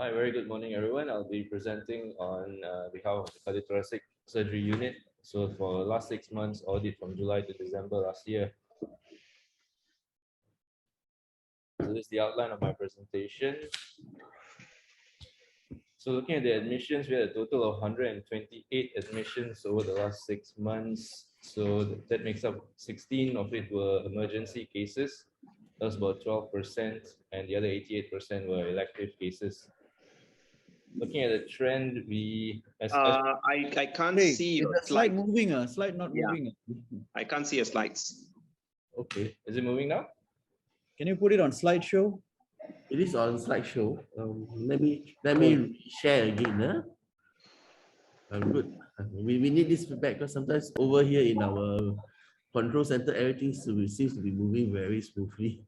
Hi, very good morning, everyone. I'll be presenting on behalf of the cardiothoracic surgery unit. So for the last 6 months, audit from July to December last year. So this is the outline of my presentation. So looking at the admissions, we had a total of 128 admissions over the last 6 months. So that makes up 16 of it were emergency cases. That was about 12%, and the other 88% were elective cases. Looking at the trend, I can't see your slide moving. Slide not moving. I can't see your slides. Okay, is it moving now? Can you put it on slideshow? It is on slideshow. Let me share again. Good. We need this feedback because sometimes over here in our control center, everything seems to be moving very smoothly.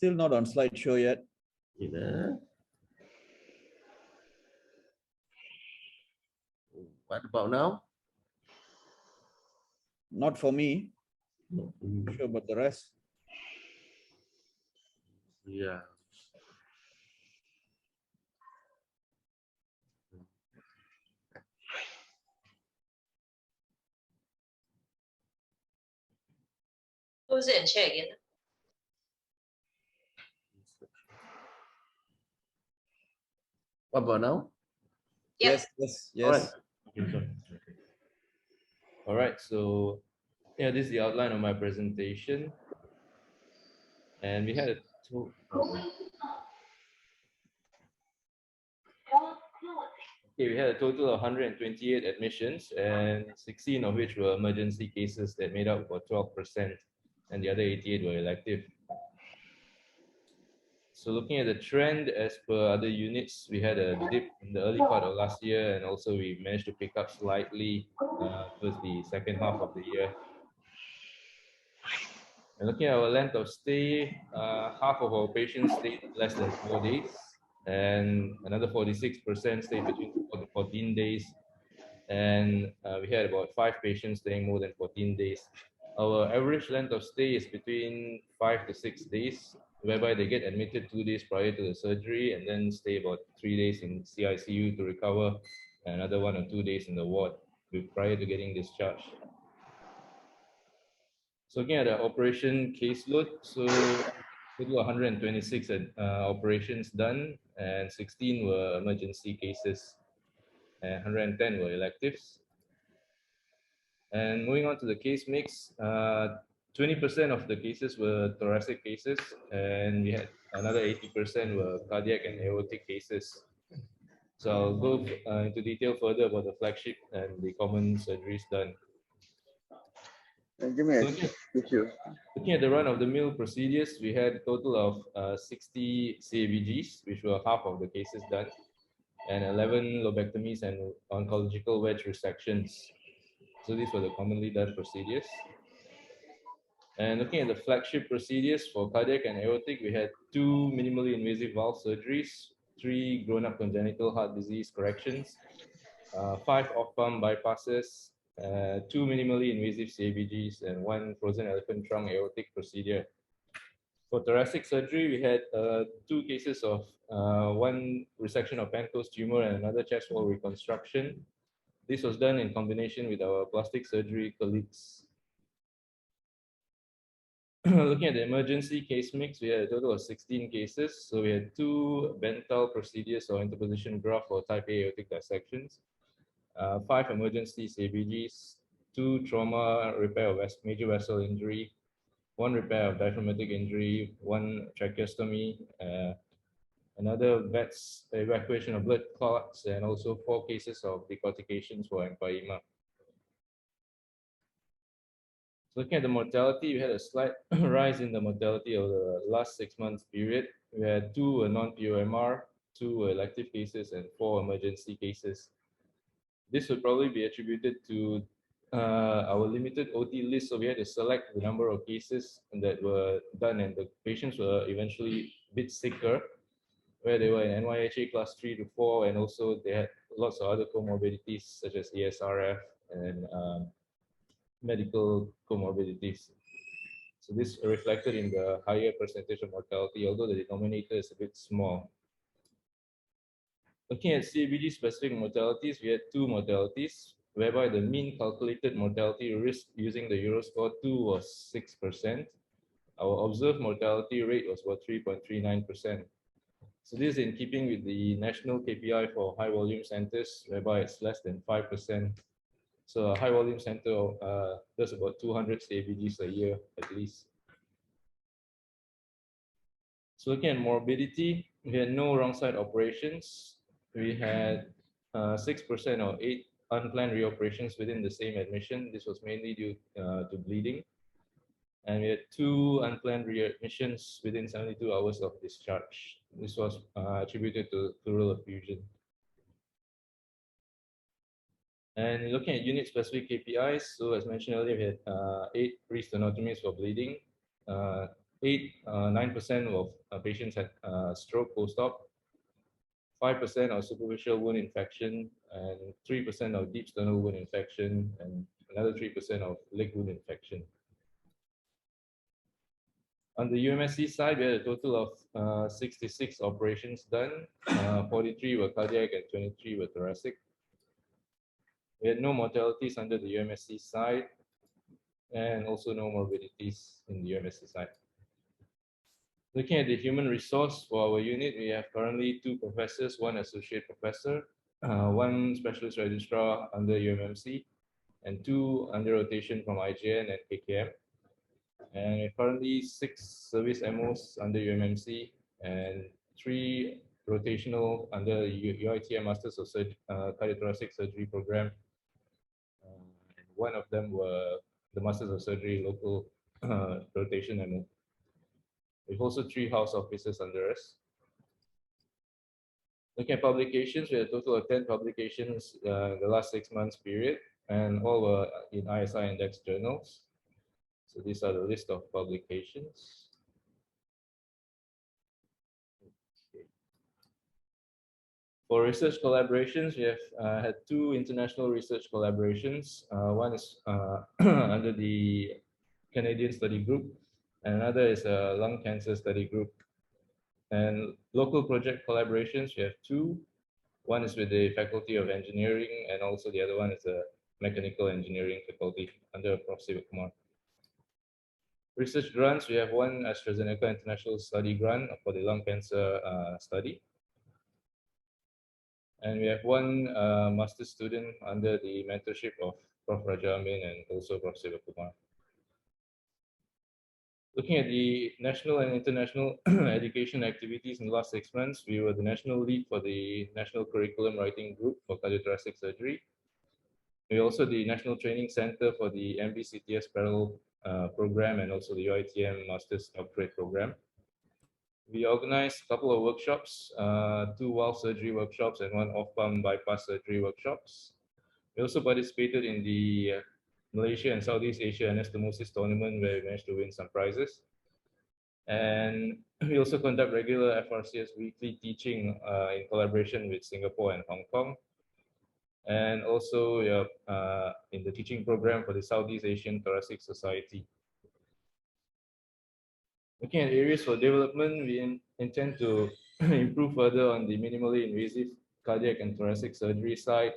Still not on slideshow yet. What about now? Not for me. Not sure about the rest. Yeah. Close it and share again. What about now? Yep. Yes. All right. So yeah, this is the outline of my presentation. And we had a we had a total of 128 admissions, and 16 of which were emergency cases that made up about 12%, and the other 88 were elective. So looking at the trend as per other units, we had a dip in the early part of last year, and also we managed to pick up slightly towards the second half of the year. And looking at our length of stay, half of our patients stayed less than 4 days, and another 46% stayed between 4 to 14 days. And we had about 5 patients staying more than 14 days. Our average length of stay is between 5 to 6 days, whereby they get admitted 2 days prior to the surgery and then stay about 3 days in CICU to recover, and another 1 or 2 days in the ward prior to getting discharged. So looking at the operation caseload, so total 126 operations done, and 16 were emergency cases, and 110 were electives. And moving on to the case mix, 20% of the cases were thoracic cases, and we had another 80% were cardiac and aortic cases. So I'll go into detail further about the flagship and the common surgeries done. Looking at the run-of-the-mill procedures, we had a total of 60 CABGs, which were half of the cases done, and 11 lobectomies and oncological wedge resections. So these were the commonly done procedures. And looking at the flagship procedures for cardiac and aortic, we had 2 minimally invasive valve surgeries, 3 grown-up congenital heart disease corrections, 5 off-pump bypasses, 2 minimally invasive CABGs, and 1 frozen elephant trunk aortic procedure. For thoracic surgery, we had 2 cases of 1 resection of Pancoast tumor and another chest wall reconstruction. This was done in combination with our plastic surgery colleagues. Looking at the emergency case mix, we had a total of 16 cases. So we had 2 Bental procedures or interposition graft for type A aortic dissections, 5 emergency CABGs, 2 trauma repair of major vessel injury, 1 repair of diaphragmatic injury, 1 tracheostomy, another VETS evacuation of blood clots, and also 4 cases of decortications for empyema. Looking at the mortality, we had a slight rise in the mortality over the last 6 months period. We had 2 non-POMR, 2 elective cases, and 4 emergency cases. This would probably be attributed to our limited OT list. So we had to select the number of cases that were done, and the patients were eventually a bit sicker, where they were in NYHA class 3 to 4, and also they had lots of other comorbidities such as ESRF and medical comorbidities. So this reflected in the higher percentage of mortality, although the denominator is a bit small. Looking at CABG specific mortalities, we had two mortalities, whereby the mean calculated mortality risk using the Euroscore 2 was 6%. Our observed mortality rate was about 3.39%. So this is in keeping with the national KPI for high volume centers, whereby it's less than 5%. So a high volume center does about 200 CABGs a year at least. So looking at morbidity, we had no wrong side operations. We had 6% or 8 unplanned reoperations within the same admission. This was mainly due to bleeding. And we had 2 unplanned readmissions within 72 hours of discharge. This was attributed to pleural effusion. And looking at unit-specific KPIs, so as mentioned earlier, we had 8 pre-stenotomies for bleeding. 9% of patients had stroke post-op. 5% of superficial wound infection, and 3% of deep sternal wound infection, and another 3% of leg wound infection. On the UMSC side, we had a total of 66 operations done. 43 were cardiac and 23 were thoracic. We had no mortalities under the UMSC side, and also no morbidities in the UMSC side. Looking at the human resource for our unit, we have currently 2 professors, 1 associate professor, 1 specialist registrar under UMMC, and 2 under rotation from IJN and KKM. And currently 6 service MOs under UMMC and 3 rotational under UITM Masters of Cardiothoracic Surgery program. And 1 of them were the Masters of Surgery local rotation MO. We've also 3 house officers under us. Looking at publications, we had a total of 10 publications the last 6 months period, and all were in ISI index journals. So these are the list of publications. Okay. For research collaborations, we have had 2 international research collaborations. One is under the Canadian study group, and another is a lung cancer study group. And local project collaborations, we have 2. One is with the Faculty of Engineering, and also the other one is a Mechanical Engineering faculty under Prof. Sivakumar. Research grants, we have 1 AstraZeneca International Study grant for the lung cancer study. And we have 1 master's student under the mentorship of Prof. Raja Amin and also Prof. Sivakumar. Looking at the national and international education activities in the last 6 months, we were the national lead for the National Curriculum Writing Group for Cardiothoracic Surgery. We're also the National Training Center for the MBCTS Parallel program and also the UITM Master's Doctorate program. We organized a couple of workshops, 2 valve surgery workshops and 1 off-pump bypass surgery workshops. We also participated in the Malaysia and Southeast Asia anastomosis tournament where we managed to win some prizes. And we also conduct regular FRCS weekly teaching in collaboration with Singapore and Hong Kong. And also in the teaching program for the Southeast Asian Thoracic Society. Looking at areas for development, we intend to improve further on the minimally invasive cardiac and thoracic surgery side,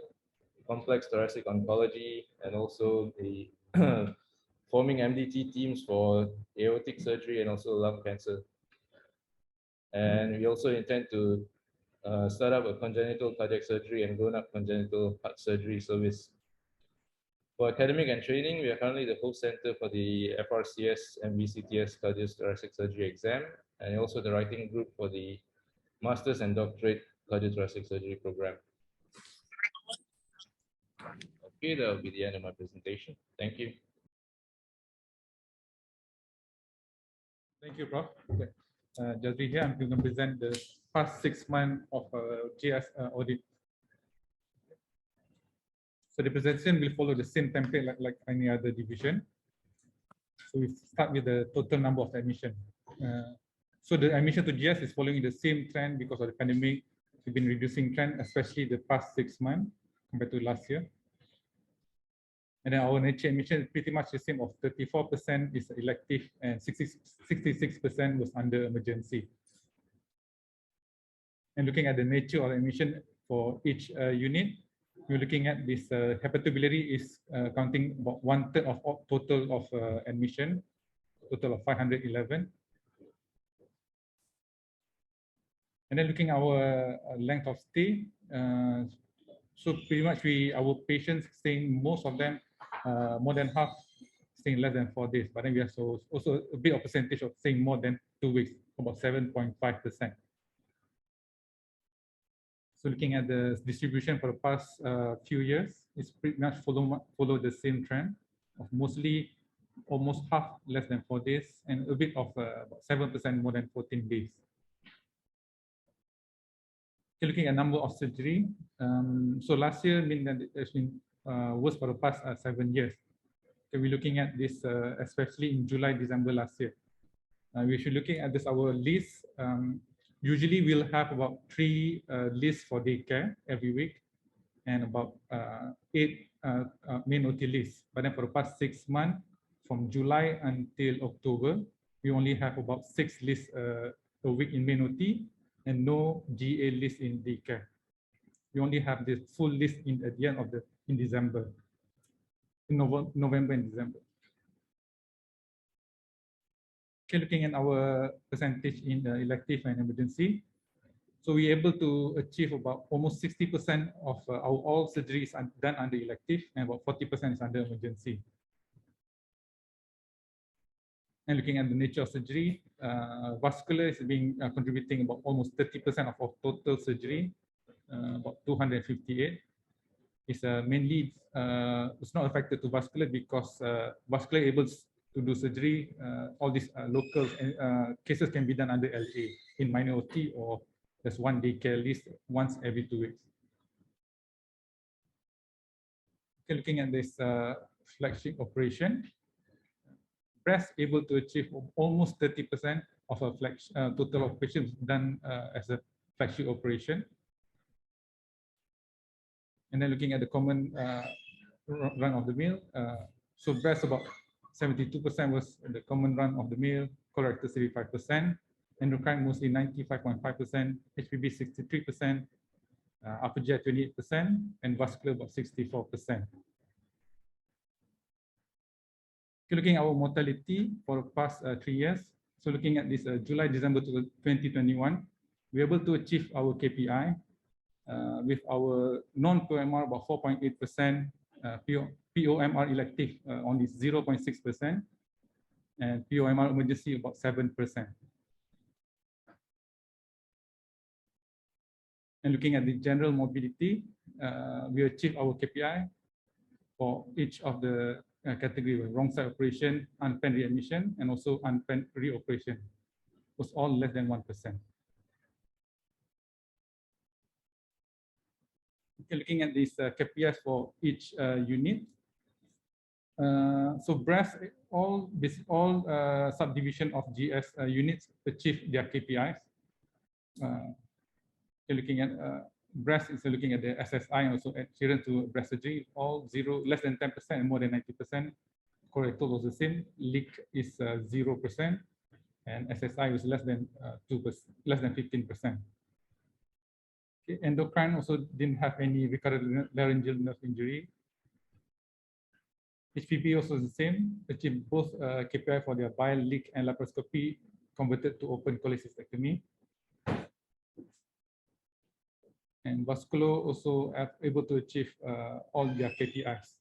complex thoracic oncology, and also the forming MDT teams for aortic surgery and also lung cancer. And we also intend to start up a congenital cardiac surgery and grown-up congenital heart surgery service. For academic and training, we are currently the host center for the FRCS MBCTS Cardiothoracic Surgery exam, and also the writing group for the Masters and Doctorate Cardiothoracic Surgery program. Okay, that will be the end of my presentation. Thank you. Thank you, Prof. Okay. Jazri here. I'm going to present the past 6 months of GS audit. So the presentation will follow the same template like any other division. So we start with the total number of admission. So the admission to GS is following the same trend because of the pandemic. We've been reducing trend, especially the past 6 months compared to last year. And then our nature admission is pretty much the same of 34% is elective and 66% was under emergency. And looking at the nature of admission for each unit, we're looking at this hepatobiliary is counting about 1/3 of total of admission, total of 511. And then looking at our length of stay, so pretty much our patients staying, most of them, more than half staying less than 4 days. But then we have also a bit of percentage of staying more than 2 weeks, about 7.5%. So looking at the distribution for the past few years, it's pretty much follow the same trend of mostly almost half less than 4 days and a bit of about 7% more than 14 days. Okay, looking at number of surgery, so last year mean that it's been worse for the past 7 years. Okay, we're looking at this especially in July, December last year. We should looking at this our list. Usually we'll have about 3 lists for daycare every week and about 8 main OT lists. But then for the past 6 months, from July until October, we only have about 6 lists a week in main OT and no GA list in daycare. We only have the full list at the end of in December, in November and December. Okay, looking at our percentage in the elective and emergency, so we're able to achieve about almost 60% of our all surgeries are done under elective and about 40% is under emergency. And looking at the nature of surgery, vascular is being contributing about almost 30% of our total surgery, about 258. It's mainly it's not affected to vascular because vascular able to do surgery. All these local cases can be done under LA in minor OT or there's 1 daycare list once every 2 weeks. Okay, looking at this flagship operation, breast able to achieve almost 30% of a total operations done as a flagship operation. And then looking at the common run of the mill, so breast about 72% was the common run of the mill, colorectal 35%, endocrine mostly 95.5%, HPB 63%, upper GI 28%, and vascular about 64%. Looking at our mortality for the past 3 years, so looking at this July, December 2021, we're able to achieve our KPI with our non-POMR about 4.8%, POMR elective only 0.6%, and POMR emergency about 7%. And looking at the general morbidity, we achieve our KPI for each of the category: wrong side operation, unplanned readmission, and also unplanned reoperation. Was all less than 1%. Okay, looking at these KPIs for each unit. So breast, all subdivision of GS units achieve their KPIs. Looking at breast is looking at the SSI and also adherence to breast surgery, all less than 10% and more than 90%. Colorectal was the same. Leak is 0%, and SSI was less than 15%. Okay, endocrine also didn't have any recurrent laryngeal nerve injury. HPB also the same, achieved both KPI for their bile leak and laparoscopy converted to open cholecystectomy. And vascular also able to achieve all their KPIs.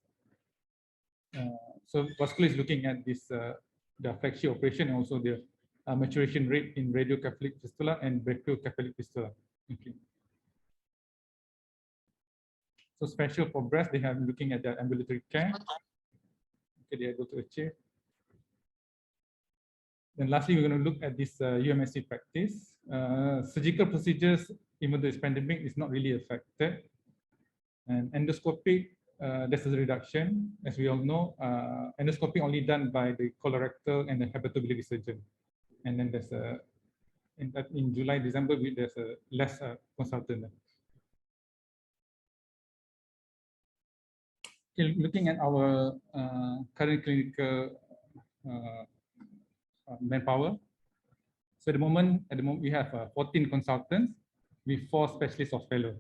So vascular is looking at this the flagship operation and also the maturation rate in radiocephalic fistula and brachiocephalic fistula. Okay. So special for breast, they have looking at the ambulatory care. Okay, they're able to achieve. Then lastly, we're going to look at this UMSC practice. Surgical procedures, even though it's pandemic, is not really affected. And endoscopic, there's a reduction. As we all know, endoscopy only done by the colorectal and the hepatobiliary surgeon. And then there's a, in July, December, there's a less consultant. Looking at our current clinical manpower. So at the moment we have 14 consultants with 4 specialists of fellow.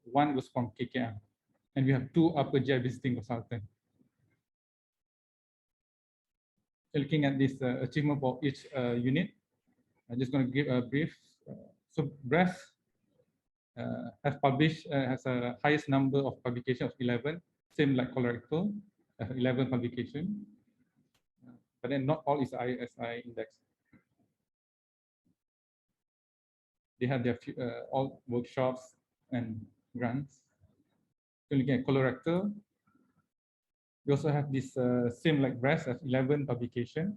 One was from KKM, and we have 2 upper GI visiting consultants. Looking at this achievement for each unit, I'm just going to give a brief. So breast has published has a highest number of publications of 11, same like colorectal, 11 publication, but then not all is ISI index. They have their all workshops and grants. So looking at colorectal, we also have this same like breast as 11 publication,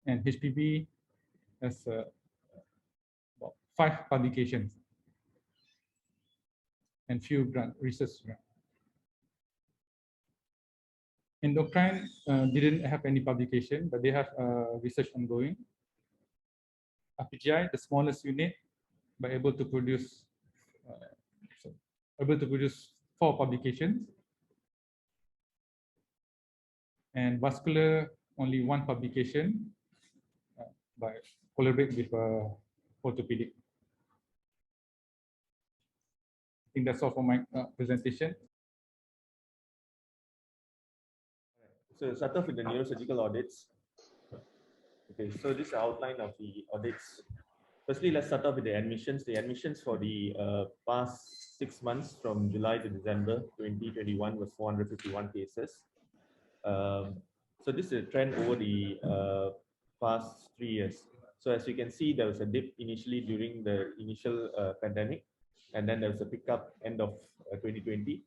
and HPV has about 5 publications and few research grants. Endocrine didn't have any publication, but they have research ongoing. RPGI, the smallest unit, but able to produce 4 publications. And vascular, only 1 publication, by collaborate with orthopedic. I think that's all for my presentation. So start off with the neurosurgical audits. Okay, so this is the outline of the audits. Firstly, let's start off with the admissions. The admissions for the past 6 months from July to December 2021 was 451 cases. So this is a trend over the past 3 years. So as you can see, there was a dip initially during the initial pandemic, and then there was a pickup end of 2020.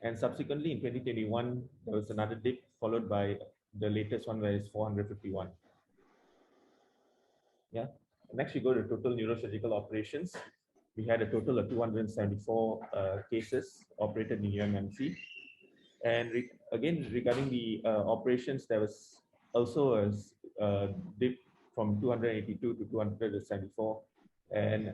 And subsequently in 2021, there was another dip followed by the latest one where it's 451. Yeah. Next, we go to total neurosurgical operations. We had a total of 274 cases operated in UMMC. And again, regarding the operations, there was also a dip from 282 to 274. And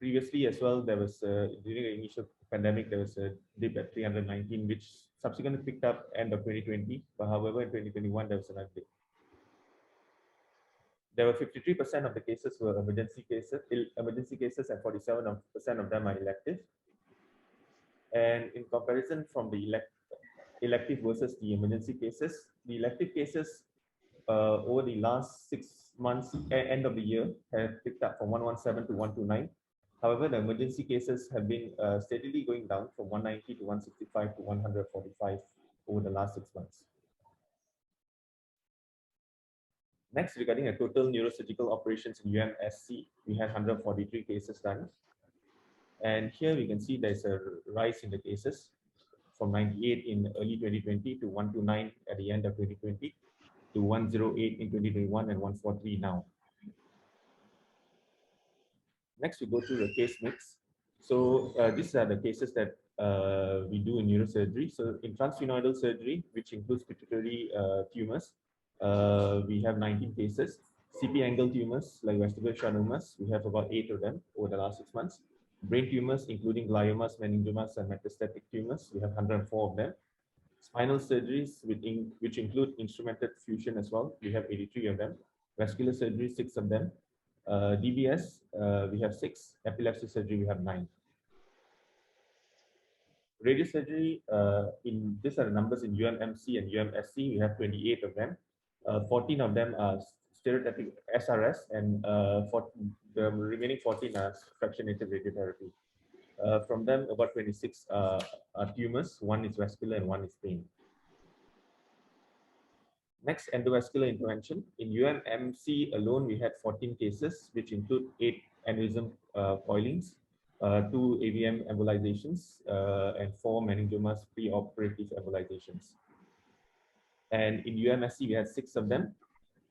previously as well, there was during the initial pandemic, there was a dip at 319, which subsequently picked up end of 2020. But however, in 2021, there was another dip. There were 53% of the cases were emergency cases, and 47% of them are elective. And in comparison from the elective versus the emergency cases, the elective cases over the last 6 months, end of the year, have picked up from 117 to 129. However, the emergency cases have been steadily going down from 190 to 165 to 145 over the last 6 months. Next, regarding the total neurosurgical operations in UMSC, we had 143 cases done. And here we can see there's a rise in the cases from 98 in early 2020 to 129 at the end of 2020 to 108 in 2021 and 143 now. Next, we go through the case mix. So these are the cases that we do in neurosurgery. So in transsphenoidal surgery, which includes pituitary tumors, we have 19 cases. CP angle tumors like vestibular schwannomas, we have about 8 of them over the last 6 months. Brain tumors, including gliomas, meningiomas, and metastatic tumors, we have 104 of them. Spinal surgeries, which include instrumented fusion as well, we have 83 of them. Vascular surgery, 6 of them. DBS, we have 6. Epilepsy surgery, we have 9. Radiosurgery, these are the numbers in UMMC and UMSC, we have 28 of them. 14 of them are stereotactic SRS, and the remaining 14 are fractionated radiotherapy. From them, about 26 are tumors, 1 is vascular and 1 is pain. Next, endovascular intervention. In UMMC alone, we had 14 cases, which include 8 aneurysm coilings, 2 AVM embolizations, and 4 meningiomas preoperative embolizations. And in UMSC, we had 6 of them,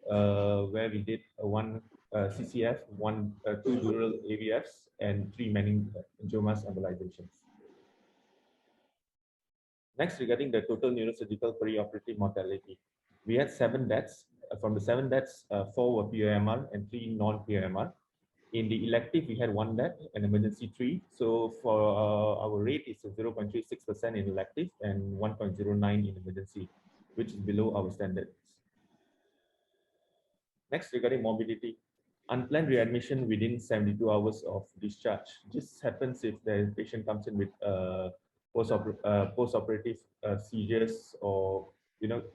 where we did 1 CCF, 2 dural AVFs, and 3 meningiomas embolizations. Next, regarding the total neurosurgical perioperative mortality, we had 7 deaths. From the 7 deaths, 4 were POMR and 3 non-POMR. In the elective, we had 1 death and emergency 3. So for our rate is 0.36% in elective and 1.09 in emergency, which is below our standards. Next, regarding morbidity, unplanned readmission within 72 hours of discharge. This happens if the patient comes in with post-operative seizures or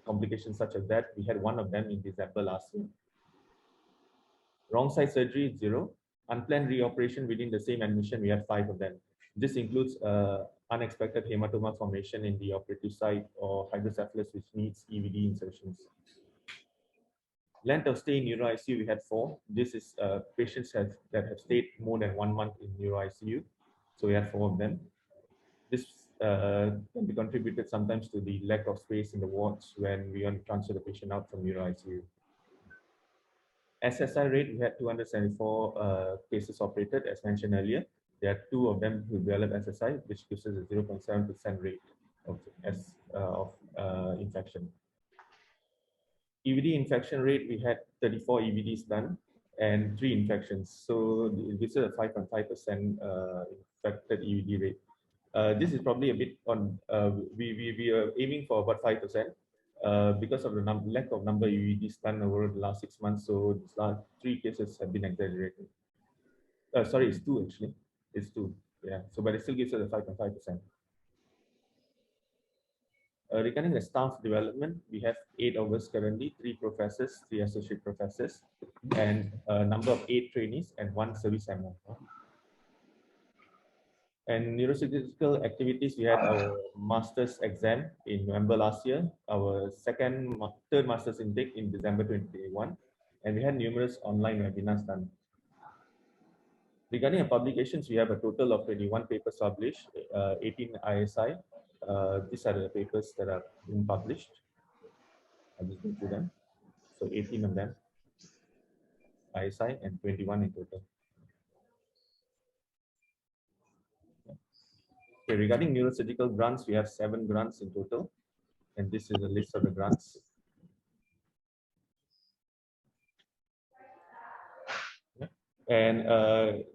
complications such as that. We had 1 of them in December last year. Wrong side surgery, 0. Unplanned reoperation within the same admission, we had 5 of them. This includes unexpected hematoma formation in the operative site or hydrocephalus which needs EVD insertions. Length of stay in neuro ICU, we had 4. This is patients that have stayed more than 1 month in neuro ICU. So we had 4 of them. This can be contributed sometimes to the lack of space in the wards when we want to transfer the patient out from neuro ICU. SSI rate, we had 274 cases operated, as mentioned earlier. There are 2 of them who developed SSI, which gives us a 0.7% rate of infection. EVD infection rate, we had 34 EVDs done and 3 infections. So this is a 5.5% infected EVD rate. This is probably a bit on, we are aiming for about 5% because of the lack of number of EVDs done over the last 6 months. So these last 3 cases have been exaggerated. Sorry, it's 2 actually. It's 2. Yeah. So, but it still gives us a 5.5%. Regarding the staff development, we have 8 of us currently, 3 professors, 3 associate professors, and a number of 8 trainees and 1 service MO. And neurosurgical activities, we had our master's exam in November last year, our third master's intake in December 2021, and we had numerous online webinars done. Regarding our publications, we have a total of 21 papers published, 18 ISI. These are the papers that are being published. I'll just go through them. So 18 of them, ISI, and 21 in total. Okay, regarding neurosurgical grants, we have 7 grants in total, and this is a list of the grants. And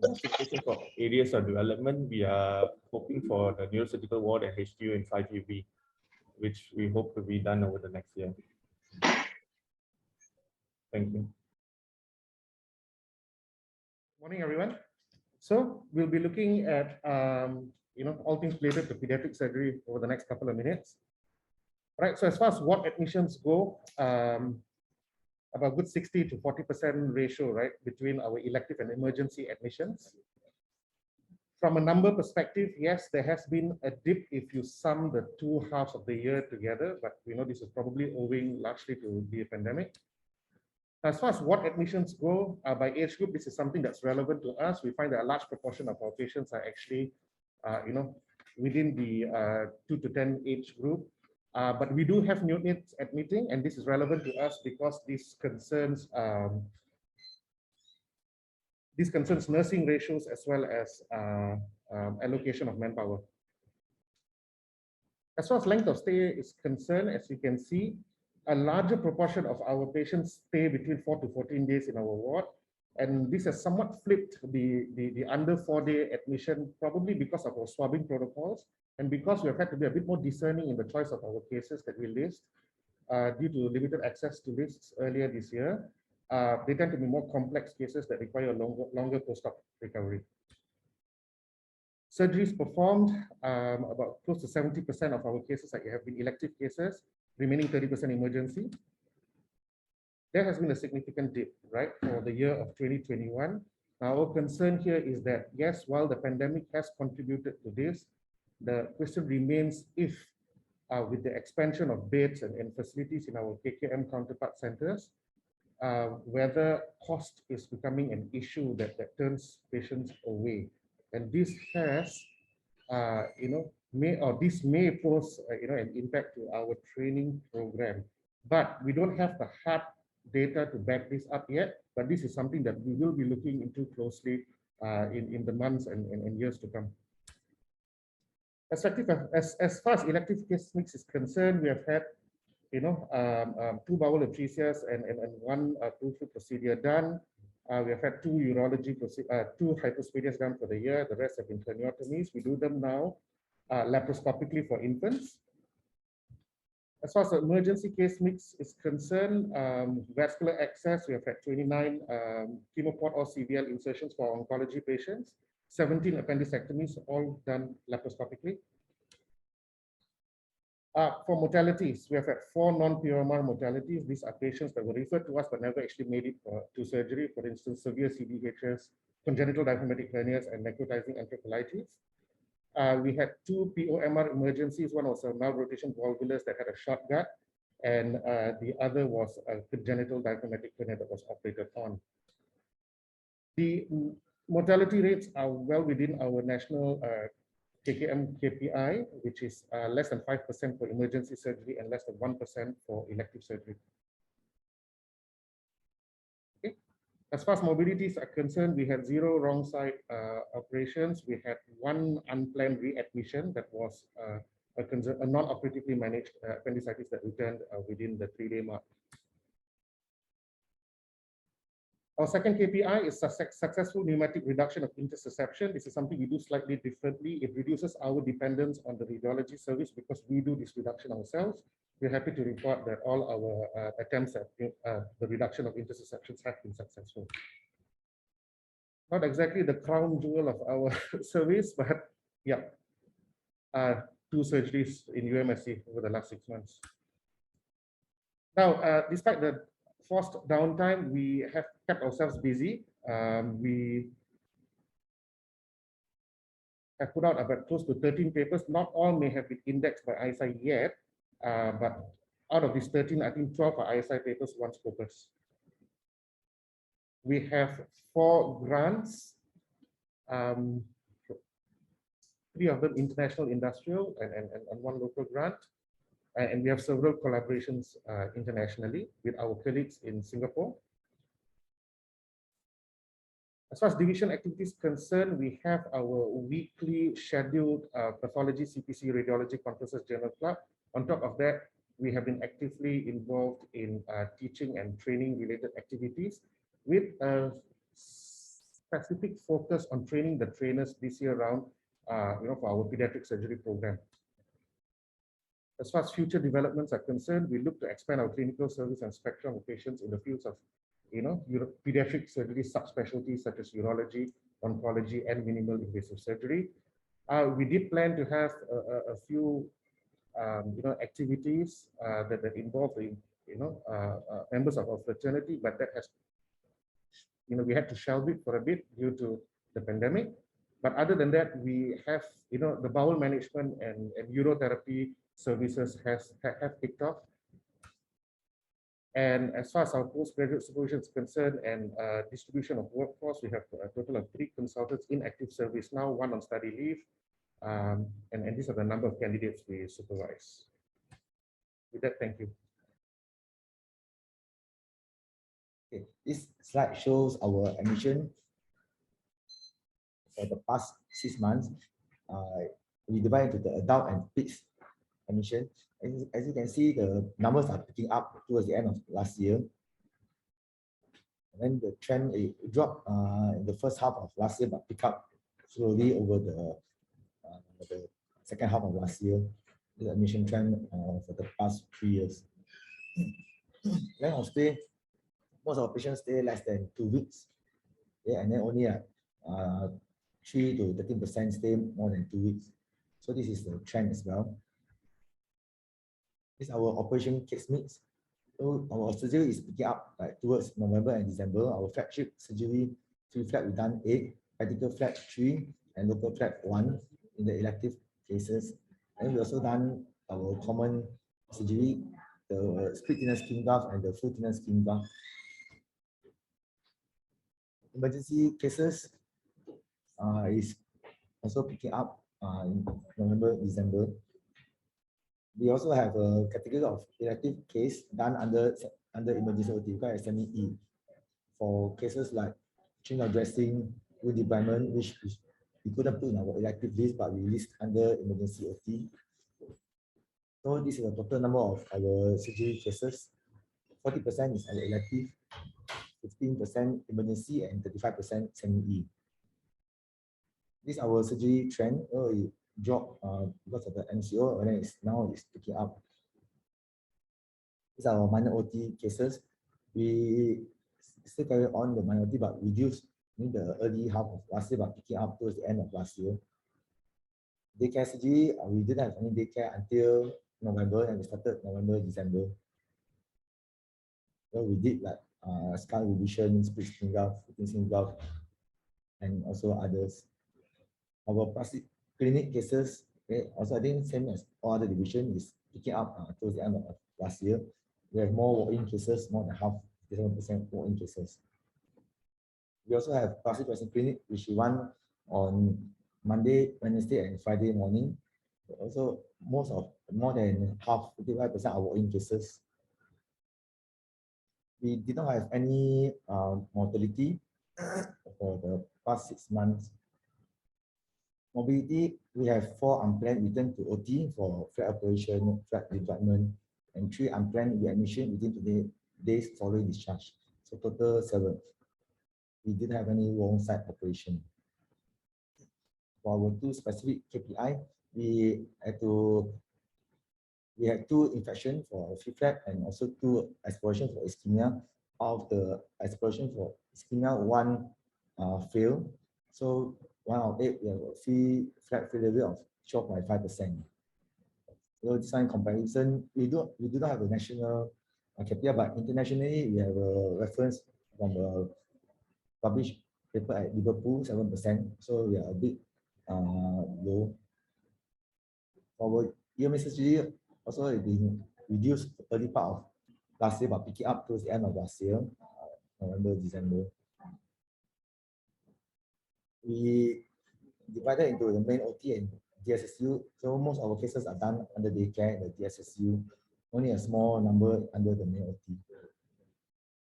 justification for areas of development, we are hoping for the neurosurgical ward and HTU in 5UB, which we hope to be done over the next year. Thank you. Morning, everyone. So we'll be looking at all things related to pediatric surgery over the next couple of minutes. Right. So as far as ward admissions go, about good 60 to 40% ratio, right, between our elective and emergency admissions. From a number perspective, yes, there has been a dip if you sum the 2 halves of the year together, but we know this is probably owing largely to the pandemic. As far as ward admissions go, by age group, this is something that's relevant to us. We find that a large proportion of our patients are actually, within the 2 to 10 age group. But we do have new needs admitting, and this is relevant to us because this concerns nursing ratios as well as allocation of manpower. As far as length of stay is concerned, as you can see, a larger proportion of our patients stay between 4 to 14 days in our ward. And this has somewhat flipped the under 4-day admission, probably because of our swabbing protocols, and because we have had to be a bit more discerning in the choice of our cases that we list due to limited access to lists earlier this year. They tend to be more complex cases that require longer post-op recovery. Surgeries performed, about close to 70% of our cases have been elective cases, remaining 30% emergency. There has been a significant dip, right, for the year of 2021. Now, our concern here is that, yes, while the pandemic has contributed to this, the question remains if, with the expansion of beds and facilities in our KKM counterpart centers, whether cost is becoming an issue that turns patients away. And this has, this may pose, an impact to our training program. But we don't have the hard data to back this up yet, but this is something that we will be looking into closely in the months and years to come. As far as elective case mix is concerned, we have had 2 bowel atresia and 1 tool procedure done. We have had two urology, two hypospadias done for the year. The rest have been craniotomies. We do them now laparoscopically for infants. As far as the emergency case mix is concerned, vascular access, we have had 29 chemoport or CVL insertions for oncology patients, 17 appendicectomies, all done laparoscopically. For mortalities, we have had 4 non-POMR mortalities. These are patients that were referred to us but never actually made it to surgery. For instance, severe CDHs, congenital diaphragmatic hernias, and necrotizing enterocolitis. We had 2 POMR emergencies. One was a malrotation volvulus that had a short gut, and the other was a congenital diaphragmatic hernia that was operated on. The mortality rates are well within our national KKM KPI, which is less than 5% for emergency surgery and less than 1% for elective surgery. Okay. As far as morbidities are concerned, we had 0 wrong side operations. We had 1 unplanned readmission that was a non-operatively managed appendicitis that returned within the 3-day mark. Our second KPI is successful pneumatic reduction of intersusception. This is something we do slightly differently. It reduces our dependence on the radiology service because we do this reduction ourselves. We're happy to report that all our attempts at the reduction of intersusceptions have been successful. Not exactly the crown jewel of our service, but yeah, 2 surgeries in UMSC over the last 6 months. Now, despite the forced downtime, we have kept ourselves busy. We have put out about close to 13 papers. Not all may have been indexed by ISI yet, but out of these 13, I think 12 are ISI papers, 1 Scopus. We have 4 grants, 3 of them international industrial and 1 local grant. And we have several collaborations internationally with our colleagues in Singapore. As far as division activities concerned, we have our weekly scheduled pathology, CPC, radiology conferences, journal club. On top of that, we have been actively involved in teaching and training related activities with a specific focus on training the trainers this year round, for our pediatric surgery program. As far as future developments are concerned, we look to expand our clinical service and spectrum of patients in the fields of, pediatric surgery subspecialties such as urology, oncology, and minimal invasive surgery. We did plan to have a few, activities that involve, members of our fraternity, but that has, we had to shelve it for a bit due to the pandemic. But other than that, we have, the bowel management and urotherapy services have picked up. And as far as our postgraduate supervision is concerned and distribution of workforce, we have a total of 3 consultants in active service now, 1 on study leave. And these are the number of candidates we supervise. With that, thank you. Okay. This slide shows our admission for the past 6 months. We divide into the adult and kids admission. As you can see, the numbers are picking up towards the end of last year. And then the trend dropped in the first half of last year, but picked up slowly over the second half of last year. The admission trend for the past 3 years. Length of stay, most of our patients stay less than 2 weeks. Yeah, and then only 3 to 13% stay more than 2 weeks. So this is the trend as well. This is our operation case mix. So our surgery is picking up towards November and December. Our flagship surgery, 3 flap, we've done 8, practical flap 3, and local flap 1 in the elective cases. And we also done our common surgery, the split thinner skin graft and the full thinner skin graft. Emergency cases is also picking up in November, December. We also have a category of elective case done under emergency OT, called SME, for cases like change of dressing, wound debridement, which we couldn't put in our elective list, but we list under emergency OT. So this is the total number of our surgery cases. 40% is our elective, 15% emergency, and 35% semi-E. This is our surgery trend. It dropped because of the MCO, and then now it's picking up. These are our minor OT cases. We still carry on the minor OT, but reduced in the early half of last year, but picking up towards the end of last year. Daycare surgery, we didn't have any daycare until November, and we started November, December. So we did like skull revision, split skin graft, fitting skin graft, and also others. Our plastic clinic cases, okay, also I think same as all other division, is picking up towards the end of last year. We have more walk-in cases, more than half, 57% walk-in cases. We also have plastic dressing clinic, which we run on Monday, Wednesday, and Friday morning. Also, more than half, 55% are walk-in cases. We did not have any mortality for the past 6 months. Mobility, we have 4 unplanned return to OT for flat operation, flat development, and 3 unplanned readmission within 20 days following discharge. So total 7. We didn't have any wrong side operation. For our 2 specific KPI, we had 2 infection for flat and also 2 exploration for ischemia. Out of the exploration for ischemia, 1 failed. So 1 out of 8, we have a flat failure rate of 12.5%. So this one comparison, we do not have a national KPI, but internationally we have a reference from a published paper at Liverpool, 7%. So we are a bit low. Our EMS surgery also has been reduced early part of last year, but picking up towards the end of last year, November, December. We divided into the main OT and DSSU. So most of our cases are done under daycare, the DSSU. Only a small number under the main OT.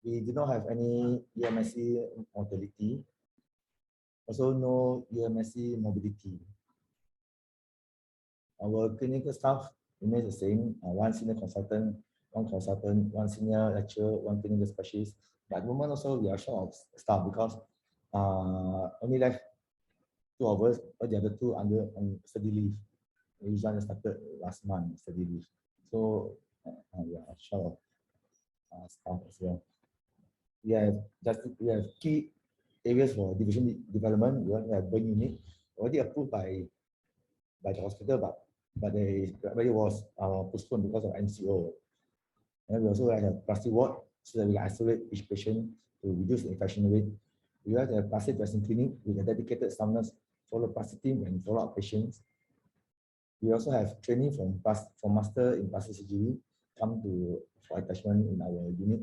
We did not have any EMSC mortality. Also no EMSC mobility. Our clinical staff remains the same. 1 senior consultant, 1 consultant, 1 senior lecturer, 1 clinical specialist. But at the moment also we are short of staff because only left 2 of us, or the other 2 on study leave. We just started last month study leave. So we are short of staff as well. We have key areas for division development. We have burn unit already approved by the hospital, but it was postponed because of MCO. And we also have a plastic ward so that we can isolate each patient to reduce the infection rate. We have a plastic dressing clinic with a dedicated staff nurse follow plastic team and follow up patients. We also have training from master in plastic surgery come to for attachment in our unit.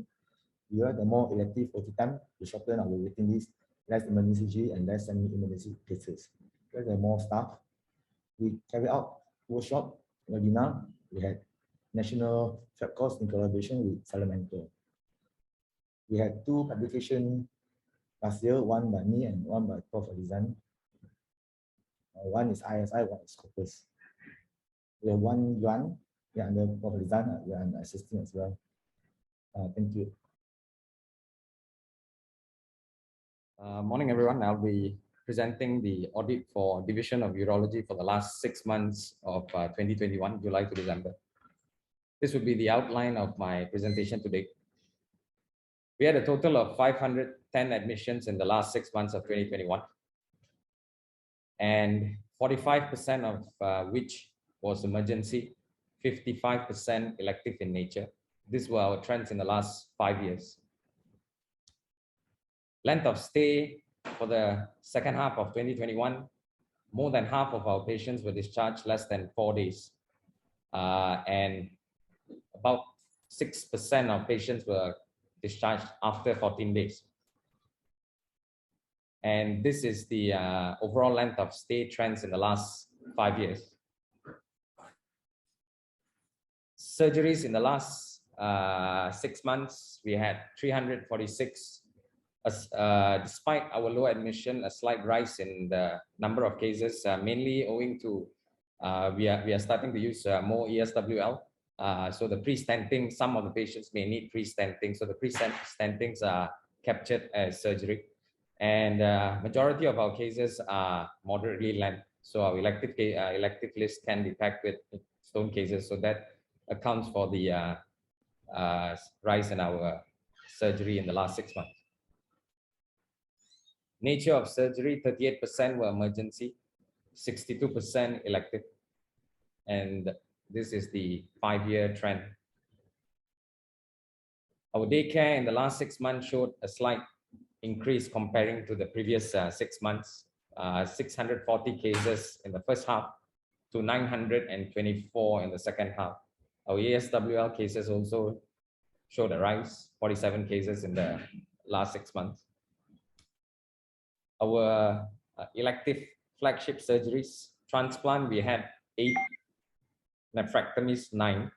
We have the more elective OT time to shorten our waiting list, less emergency surgery and less semi-emergency cases. We have more staff. We carry out workshop, webinar. We had national fab course in collaboration with Salamanca. We had 2 publications last year, 1 by me and 1 by Prof. Alizan. 1 is ISI, 1 is Scopus. We have 1 grant under Prof. Alizan. We are assisting as well. Thank you. Morning, everyone. I'll be presenting the audit for Division of Urology for the last 6 months of 2021, July to December. This will be the outline of my presentation today. We had a total of 510 admissions in the last 6 months of 2021, and 45% of which was emergency, 55% elective in nature. These were our trends in the last 5 years. Length of stay for the second half of 2021, more than half of our patients were discharged less than 4 days. And about 6% of patients were discharged after 14 days. And this is the overall length of stay trends in the last 5 years. Surgeries in the last 6 months, we had 346. Despite our low admission, a slight rise in the number of cases, mainly owing to we are starting to use more ESWL. So the pre-stenting, some of the patients may need pre-stenting. So the pre-stentings captured as surgery. And majority of our cases are moderately length. So our elective list can be packed with stone cases. So that accounts for the rise in our surgery in the last 6 months. Nature of surgery, 38% were emergency, 62% elective. And this is the 5-year trend. Our daycare in the last 6 months showed a slight increase comparing to the previous 6 months, 640 cases in the first half to 924 in the second half. Our ASWL cases also showed a rise, 47 cases in the last 6 months. Our elective flagship surgeries, transplant, we had 8, nephrectomies 9.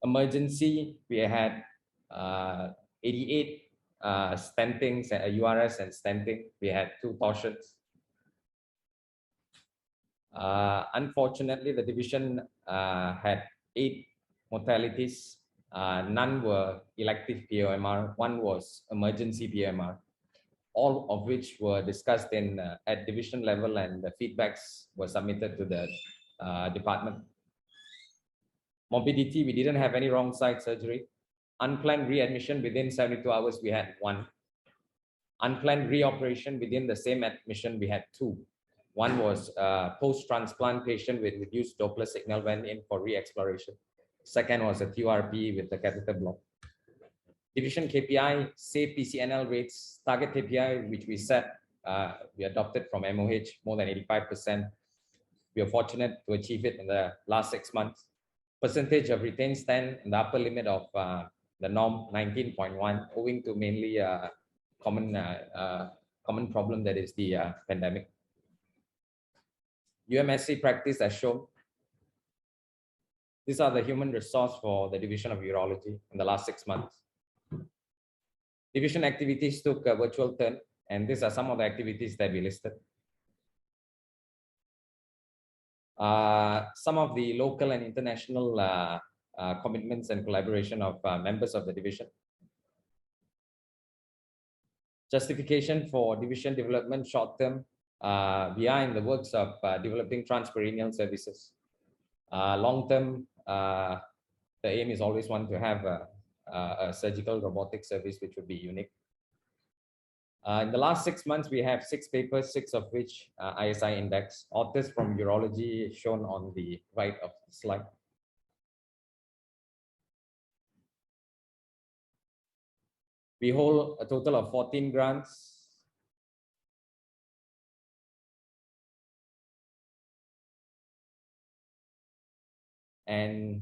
Emergency, we had 88 stentings, URS and stenting. We had 2 torsions. Unfortunately, the division had 8 mortalities. None were elective POMR. 1 was emergency POMR. All of which were discussed in at division level, and the feedbacks were submitted to the department. Morbidity, we didn't have any wrong side surgery. Unplanned readmission within 72 hours, we had 1. Unplanned reoperation within the same admission, we had 2. 1 was a post-transplant patient with reduced Doppler signal went in for re-exploration. Second was a TURP with the catheter block. Division KPI, safe PCNL rates, target KPI, which we set, we adopted from MOH, more than 85%. We are fortunate to achieve it in the last 6 months. Percentage of retained stent in the upper limit of the norm, 19.1, owing to mainly common problem, that is the pandemic. UMSC practice as shown. These are the human resource for the division of urology in the last 6 months. Division activities took a virtual turn, and these are some of the activities that we listed. Some of the local and international commitments and collaboration of members of the division. Justification for division development short term. We are in the works of developing transperineal services. Long term, the aim is always one to have a surgical robotic service, which would be unique. In the last 6 months, we have 6 papers, 6 of which ISI index. Authors from urology shown on the right of the slide. We hold a total of 14 grants. And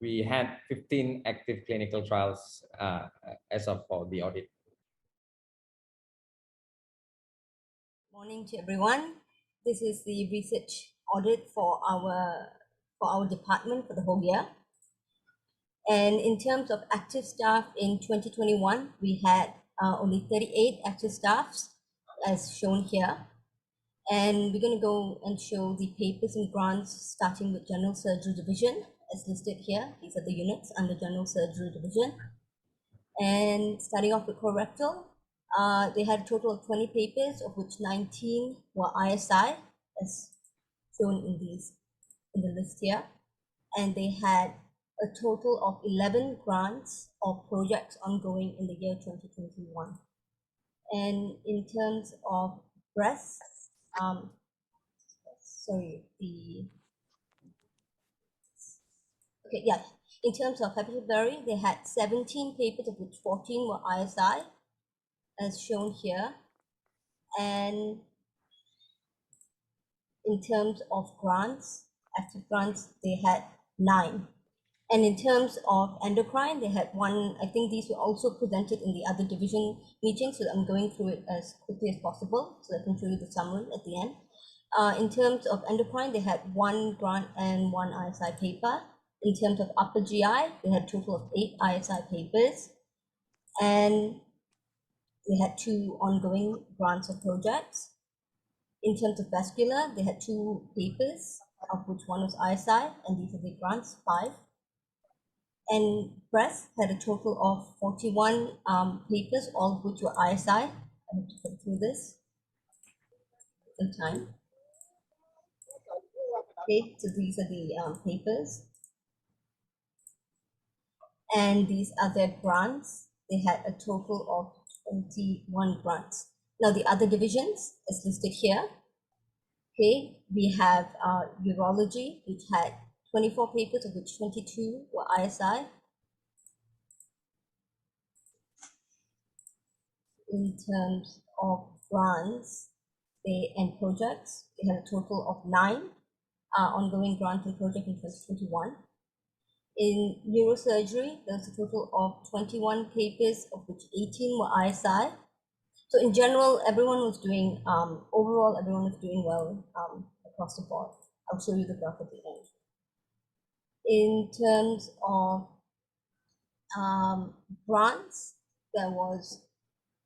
we had 15 active clinical trials as of for the audit. Morning to everyone. This is the research audit for our department for the whole year. And in terms of active staff in 2021, we had only 38 active staffs as shown here. And we're going to go and show the papers and grants starting with General Surgery Division as listed here. These are the units under General Surgery Division. And starting off with colorectal, they had a total of 20 papers, of which 19 were ISI, as shown in the list here. And they had a total of 11 grants or projects ongoing in the year 2021. And in terms of breast, in terms of hepatobiliary, they had 17 papers, of which 14 were ISI, as shown here. And in terms of grants, active grants, they had 9. And in terms of endocrine, they had 1. I think these were also presented in the other division meetings, so I'm going through it as quickly as possible so I can show you the summary at the end. In terms of endocrine, they had 1 grant and 1 ISI paper. In terms of upper GI, they had a total of 8 ISI papers. And they had 2 ongoing grants or projects. In terms of vascular, they had 2 papers, of which 1 was ISI, and these are the grants, 5. And press had a total of 41 papers, all of which were ISI. I have to go through this in time. Okay, so these are the papers. And these are their grants. They had a total of 21 grants. Now the other divisions is listed here. Okay, we have urology, which had 24 papers, of which 22 were ISI. In terms of grants and projects, they had a total of 9 ongoing grants and projects in 2021. In neurosurgery, there was a total of 21 papers, of which 18 were ISI. So in general, everyone was doing, overall, everyone was doing well across the board. I'll show you the graph at the end. In terms of grants, there was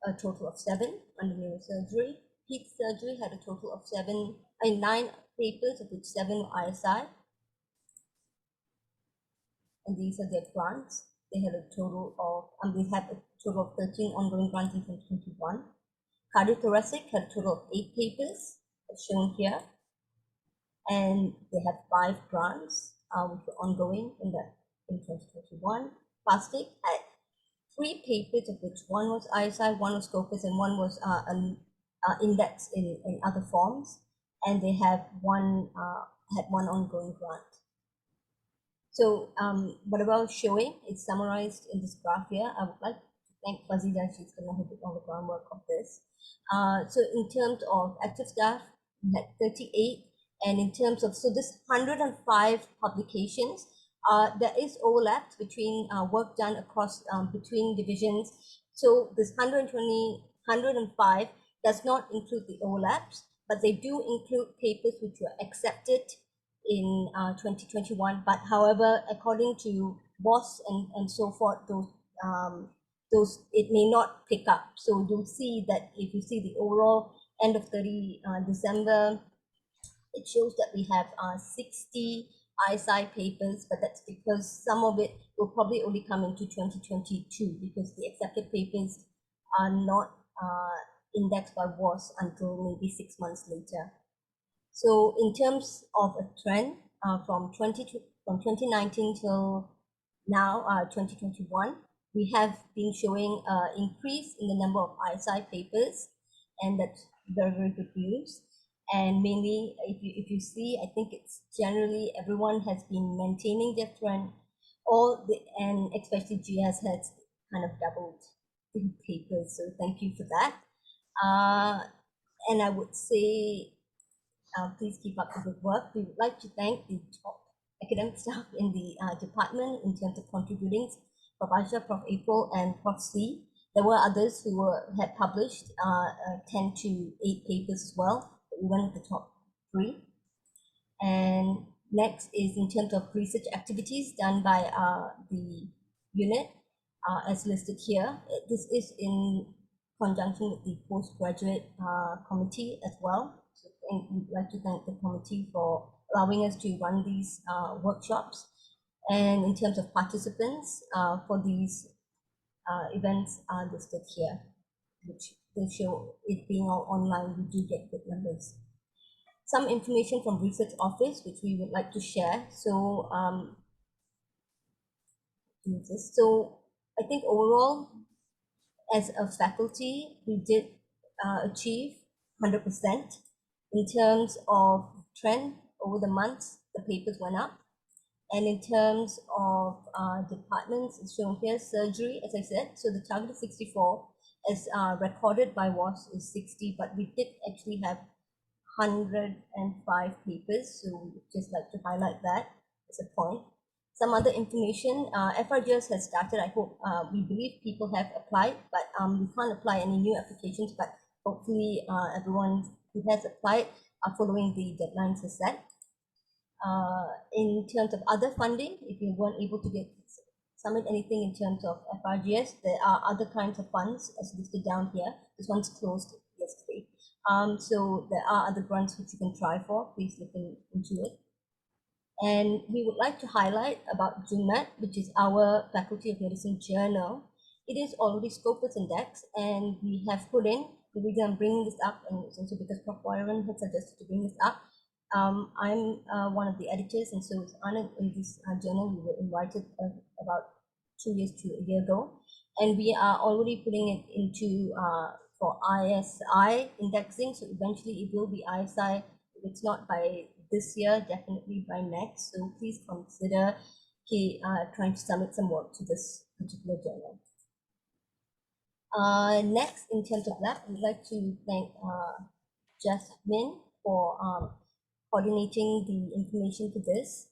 a total of 7 under neurosurgery. Peak surgery had a total of 9 papers, of which 7 were ISI. And these are their grants. They had a total of, they had a total of 13 ongoing grants in 2021. Cardiothoracic had a total of 8 papers, as shown here. And they have 5 grants, which were ongoing in 2021. Plastic had 3 papers, of which 1 was ISI, 1 was Scopus, and 1 was an index in other forms. And they have had one ongoing grant. So what about showing? It's summarized in this graph here. I would like to thank Fazida. She's going to do all the groundwork of this. So in terms of active staff, we had 38. And in terms of, so this 105 publications, there is overlaps between work done across between divisions. So this 105 does not include the overlaps, but they do include papers which were accepted in 2021. But however, according to DoS and so forth, those it may not pick up. So you'll see that if you see the overall end of 30 December, it shows that we have 60 ISI papers, but that's because some of it will probably only come into 2022 because the accepted papers are not indexed by WAS until maybe 6 months later. So in terms of a trend from 2019 till now, 2021, we have been showing increase in the number of ISI papers, and that's very, very good news. And mainly, if you see, I think it's generally everyone has been maintaining their trend, and especially GS has kind of doubled in papers. So thank you for that. And I would say, please keep up the good work. We would like to thank the top academic staff in the department in terms of contributing, Prof. Aisha, Prof. April, and Prof. C. There were others who had published 10 to 8 papers as well. We went with the top 3. And next is in terms of research activities done by the unit, as listed here. This is in conjunction with the postgraduate committee as well. So we'd like to thank the committee for allowing us to run these workshops. And in terms of participants for these events are listed here, which will show it being all online. We do get good numbers. Some information from research office, which we would like to share. So, so I think overall, as a faculty, we did achieve 100%. In terms of trend over the months, the papers went up. And in terms of departments, it's shown here, surgery, as I said, so the target is 64, as recorded by WAS is 60, but we did actually have 105 papers, so we would just like to highlight that as a point. Some other information, FRGS has started. I hope, we believe people have applied, but we can't apply any new applications, but hopefully everyone who has applied are following the deadlines as set. In terms of other funding, if you weren't able to submit anything in terms of FRGS, there are other kinds of funds as listed down here. This one's closed yesterday. So there are other grants which you can try for. Please look into it. And we would like to highlight about JUMED, which is our Faculty of Medicine journal. It is already Scopus Index, and we have put in, the reason I'm bringing this up, and it's also because Prof. Warren had suggested to bring this up. I'm one of the editors, and so it's honored in this journal. We were invited about 2 years to a year ago, and we are already putting it into for ISI indexing, so eventually it will be ISI. If it's not by this year, definitely by next. So please consider trying to submit some work to this particular journal. Next, in terms of that, we'd like to thank Jasmine for coordinating the information for this.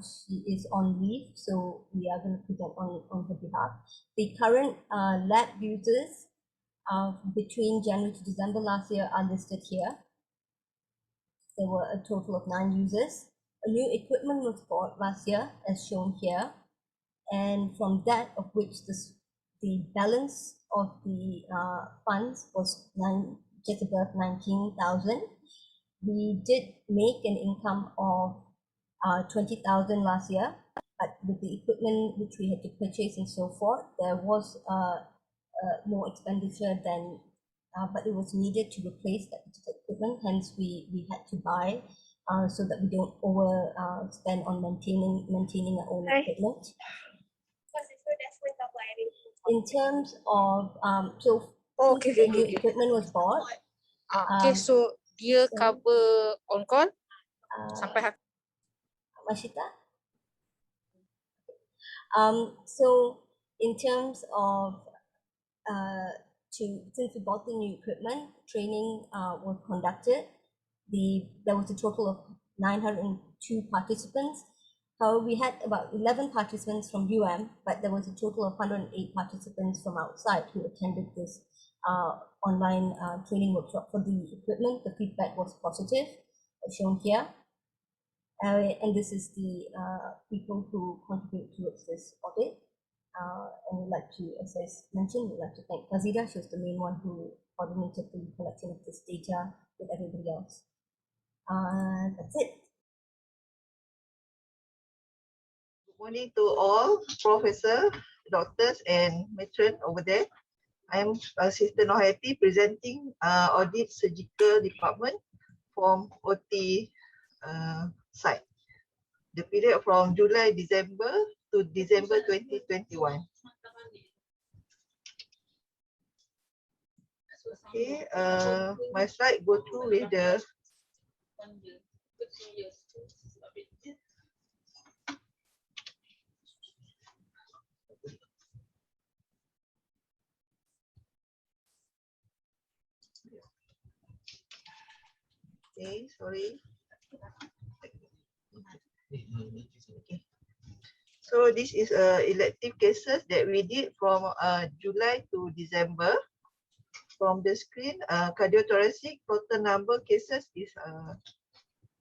She is on leave, so we are going to present on her behalf. The current lab users between January to December last year are listed here. There were a total of 9 users. A new equipment was bought last year, as shown here, and from that, of which the balance of the funds was just above 19,000. We did make an income of 20,000 last year, but with the equipment which we had to purchase and so forth, there was more expenditure than, but it was needed to replace that particular equipment. Hence, we had to buy so that we don't overspend on maintaining our own equipment. In terms of the new equipment was bought. So dia cover on call sampai Mashita. So in terms of since we bought the new equipment, training was conducted. There was a total of 902 participants. However, we had about 11 participants from UM, but there was a total of 108 participants from outside who attended this online training workshop for the equipment. The feedback was positive, as shown here. And this is the people who contribute towards this audit. And we'd like to, as I mentioned, we'd like to thank Azida. She was the main one who coordinated the collection of this data with everybody else. That's it. Good morning to all professors, doctors, and matron over there. I'm Assistant Nohati presenting Audit Surgical Department from OT side. The period from July, December to December 2021. Okay, my slide go through with the okay, sorry. Okay. So this is elective cases that we did from July to December. From the screen, cardiothoracic total number cases is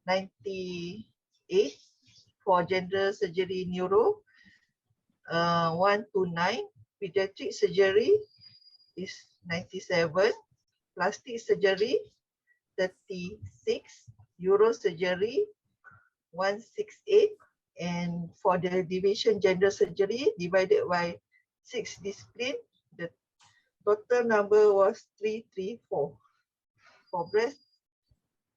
98 for general surgery neuro, 129. Pediatric surgery is 97, plastic surgery 36, neurosurgery 168, and for the division general surgery divided by 6 discipline, the total number was 334 for breast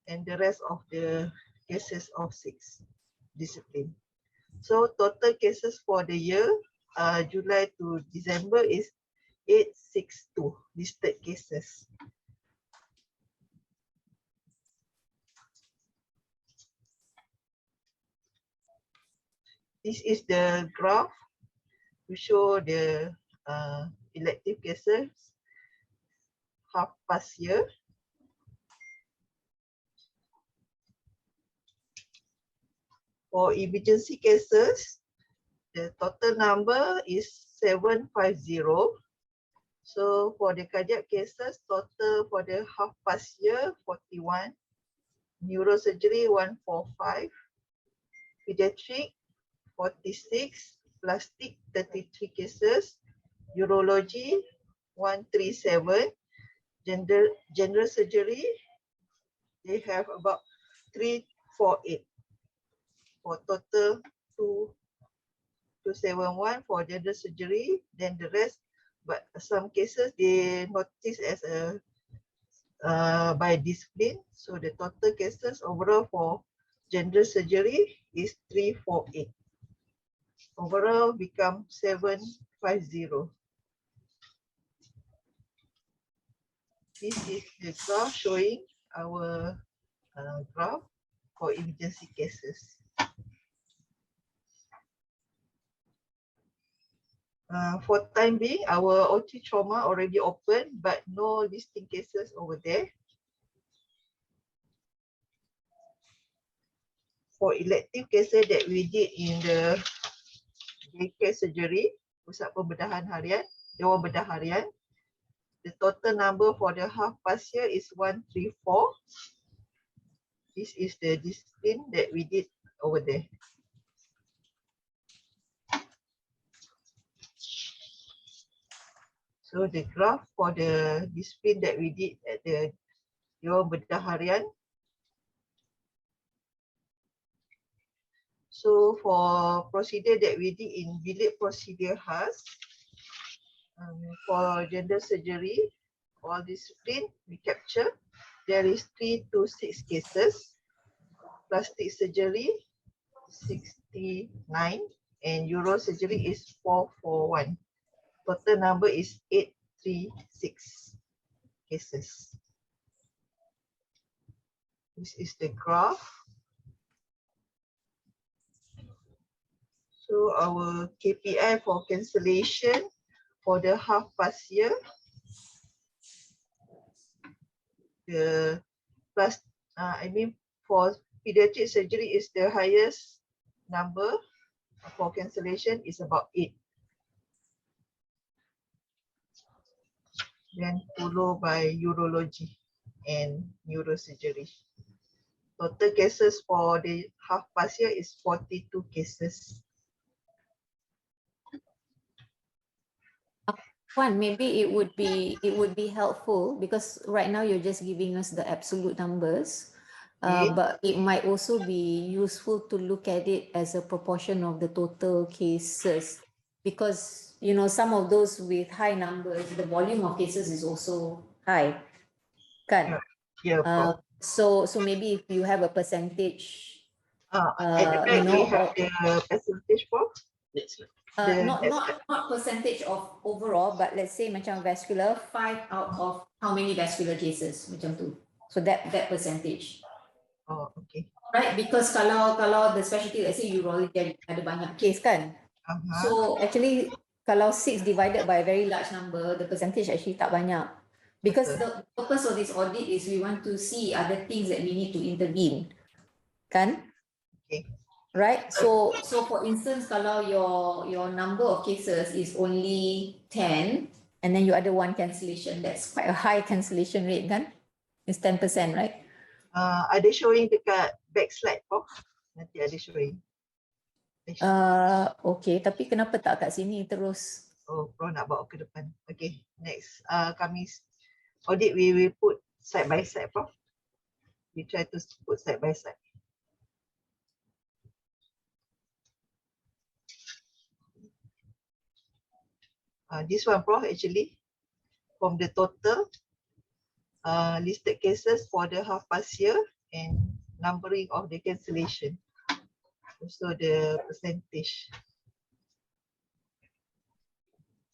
and the rest of the cases of 6 discipline. So total cases for the year July to December is 862 listed cases. This is the graph to show the elective cases half past year. For emergency cases, the total number is 750. So for the cardiac cases, total for the half past year 41, neurosurgery 145, pediatric 46, plastic 33 cases, urology 137, general surgery they have about 348. for total 271 for general surgery. Then the rest, but some cases they notice as a by discipline. So the total cases overall for general surgery is 348. Overall become 750. This is the graph showing our graph for emergency cases. For time being, our OT trauma already open, but no listing cases over there. For elective cases that we did in the daycare surgery, pusat pembedahan harian, Dewan Bedah Harian, the total number for the half past year is 134. This is the discipline that we did over there. So the graph for the discipline that we did at the Dewan Bedah Harian. So for procedure that we did in bilik procedure khas, for general surgery, all discipline we capture, there is 3 to 6 cases. Plastic surgery 69 and neurosurgery is 441. Total number is 836 cases. This is the graph. So our KPI for cancellation for the half past year, the plus for pediatric surgery is the highest number for cancellation is about 8. Then followed by urology and neurosurgery. Total cases for the half past year is 42 cases. One, maybe it would be helpful because right now you're just giving us the absolute numbers, but it might also be useful to look at it as a proportion of the total cases, because you know some of those with high numbers, the volume of cases is also high, kan? Yeah. So maybe if you have a percentage, you know, we have the percentage for. Not percentage of overall, but let's say macam vascular, 5 out of how many vascular cases macam tu. So that percentage. Oh, okay. Right, because kalau the specialty, let's say urology ada banyak case kan. So actually kalau 6 divided by a very large number, the percentage actually tak banyak. Because the purpose of this audit is we want to see other things that we need to intervene. Kan? Okay. Right, so for instance, kalau your number of cases is only 10, and then you ada 1 cancellation, that's quite a high cancellation rate, kan? It's 10%, right? Ada showing dekat backslide, Prof. Nanti ada showing. Okay, tapi kenapa tak kat sini terus? Oh, Prof nak bawa ke depan. Okay, next. Kami audit, we will put side by side, Prof. We try to put side by side. This one, Prof, actually, from the total listed cases for the half past year and numbering of the cancellation. Also the percentage.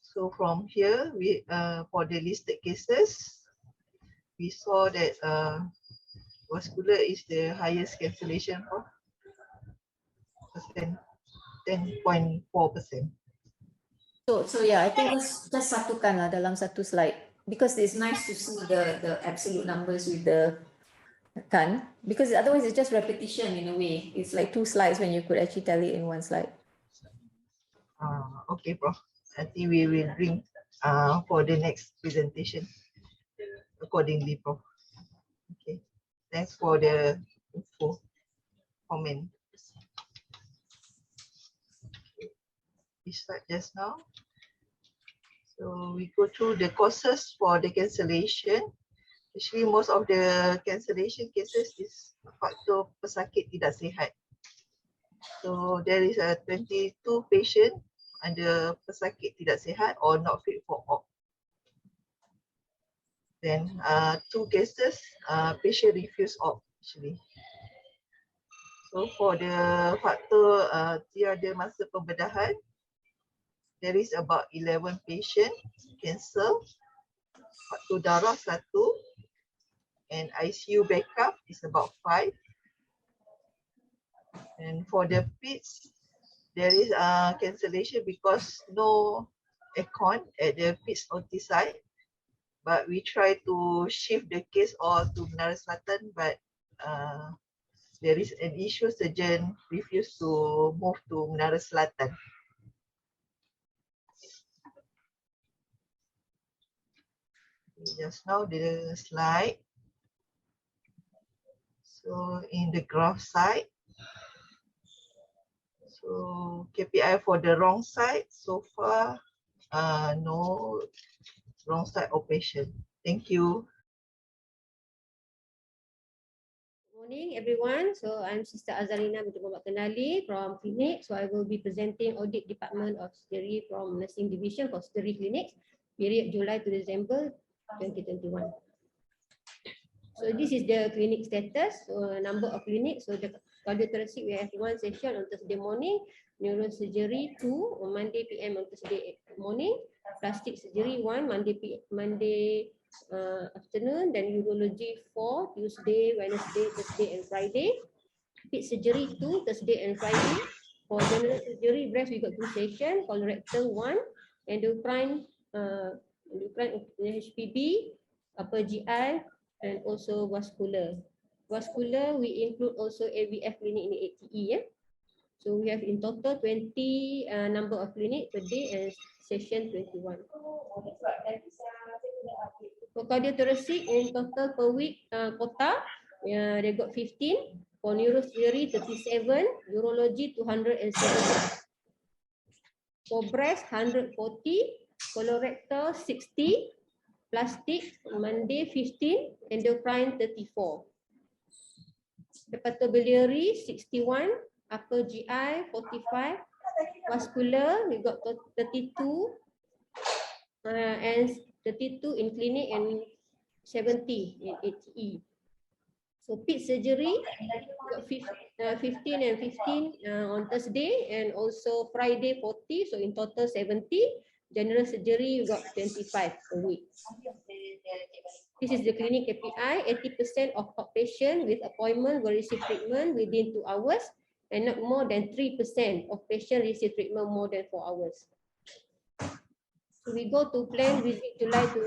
So from here, we for the listed cases, we saw that vascular is the highest cancellation, Prof. 10.4%. So yeah, I think just satukan lah dalam satu slide, because it's nice to see the absolute numbers with the kan, because otherwise it's just repetition in a way. It's like 2 slides when you could actually tell it in 1 slide. Okay, Prof. I think we will bring for the next presentation accordingly, Prof. Okay, thanks for the info comment. We start just now. So we go through the causes for the cancellation. Actually, most of the cancellation cases is faktor pesakit tidak sihat. So there is a 22 patient under pesakit tidak sihat or not fit for op. Then 2 cases patient refuse op actually. So for the faktor tiada masa pembedahan, there is about 11 patient cancer, faktor darah 1, and ICU backup is about 5. And for the PITS, there is cancellation because no aircon at the PITS OT site. But we try to shift the case all to Menara Selatan, but there is an issue, surgeon refused to move to Menara Selatan. Just now the slide. So in the graph side, so KPI for the wrong side, so far no wrong side operation. Thank you. Morning everyone. So I'm Sister Azarina binti Muhammad Kenali from clinic. So I will be presenting audit department of surgery from nursing division for surgery clinics period July to December 2021. So this is the clinic status, number of clinics. So the cardiothoracic we have 1 session on Thursday morning, neurosurgery 2 on Monday PM on Thursday morning, plastic surgery 1 Monday afternoon, then urology 4 Tuesday, Wednesday, Thursday and Friday, pit surgery 2 Thursday and Friday. For general surgery breast we got 2 sessions, colorectal 1, endocrine HPB, upper GI and also vascular. Vascular we include also AVF clinic in ATE. So we have in total 20 number of clinic per day and session 21. For cardiothoracic in total per week quota, they got 15. For neurosurgery 37, urology 207. For breast 140, colorectal 60, plastic Monday 15, endocrine 34. Hepatobiliary 61, upper GI 45, vascular we got 32 and 32 in clinic and 70 in ATE. So pit surgery got 15 and 15 on Thursday and also Friday 40, so in total 70. General surgery we got 25 a week. This is the clinic KPI. 80% of patient with appointment will receive treatment within 2 hours and not more than 3% of patient receive treatment more than 4 hours. So we go to plan visit July to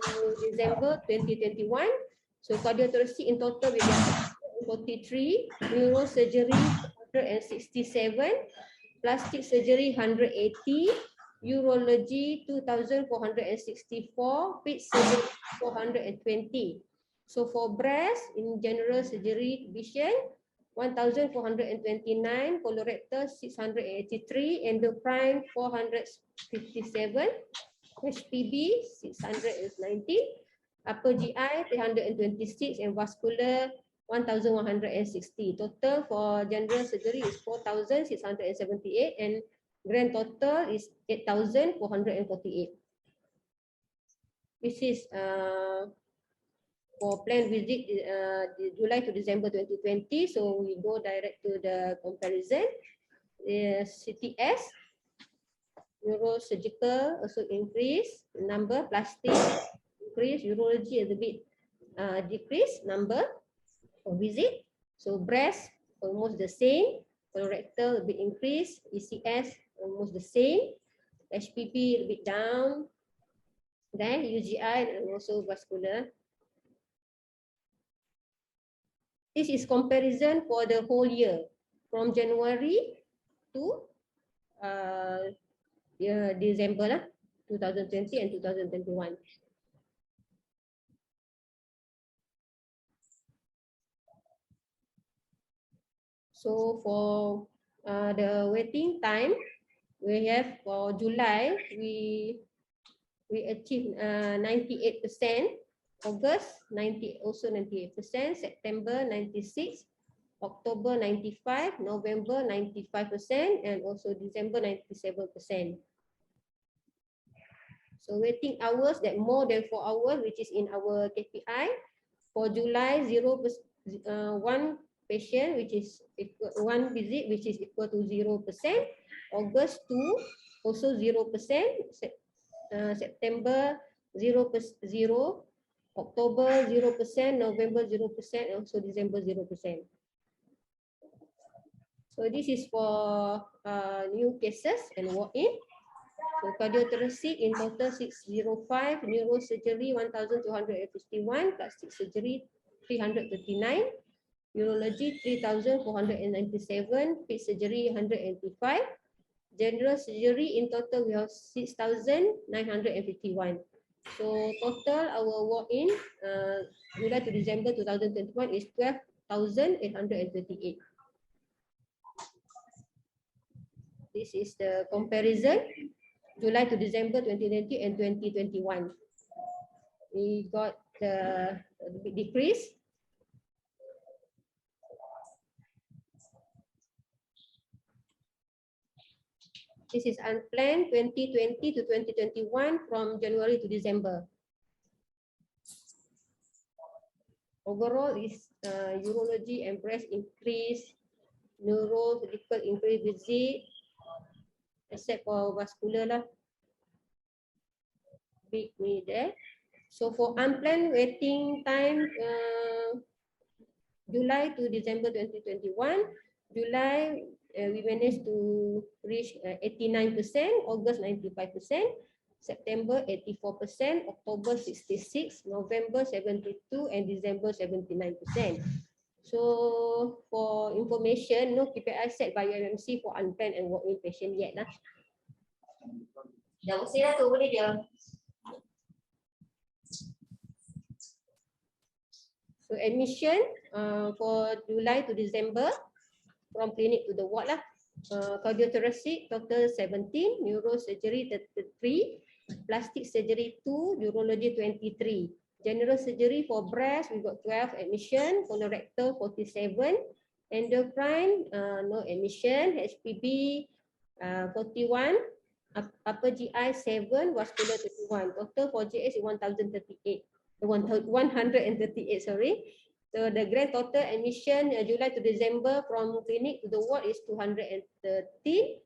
December 2021. So cardiothoracic in total we got 43, neurosurgery 167, plastic surgery 180, urology 2,464, pit surgery 420. So for breast in general surgery division 1,429, colorectal 683, endocrine 457, HPB 690, upper GI 326 and vascular 1,160. Total for general surgery is 4,678 and grand total is 8,448. This is for planned visit July to December 2020. So we go direct to the comparison. CTS, neurosurgical also increase number, plastic increase, urology a bit decrease number of visit. So breast almost the same, colorectal a bit increase, ECS almost the same, HPP a bit down, then UGI and also vascular. This is comparison for the whole year from January to December 2020 and 2021. So for the waiting time, we have for July, we achieved 98%, August 90, also 98%, September 96, October 95%, November 95%, and also December 97%. So waiting hours that more than 4 hours, which is in our KPI. For July, 1 patient, which is equal, 1 visit, which is equal to 0%. August 2, also 0%. September 0%. October 0%, November 0%, and also December 0%. So this is for new cases and walk-in. So cardiothoracic in total 605, neurosurgery 1,251, plastic surgery 339, urology 3,497, pit surgery 185, general surgery in total we have 6,951. So total our walk-in July to December 2021 is 12,838. This is the comparison July to December 2020 and 2021. We got the decrease. This is unplanned 2020 to 2021 from January to December. Overall is urology and breast increase, neurosurgical increase visit, except for vascular lah. Big me there. So for unplanned waiting time, July to December 2021, July we managed to reach 89%, August 95%, September 84%, October 66%, November 72%, and December 79%. So for information, no KPI set by UMMC for unplanned and walk-in patient yet lah. Dah usir lah tu, boleh dia. So admission for July to December from clinic to the ward lah. Cardiothoracic total 17, neurosurgery 33, plastic surgery 2, urology 23. General surgery for breast, we got 12 admission, colorectal 47, endocrine, no admission, HPB 41, upper GI 7, vascular 31. Total for JS is 1,038, 138, sorry. So the grand total admission July to December from clinic to the ward is 213.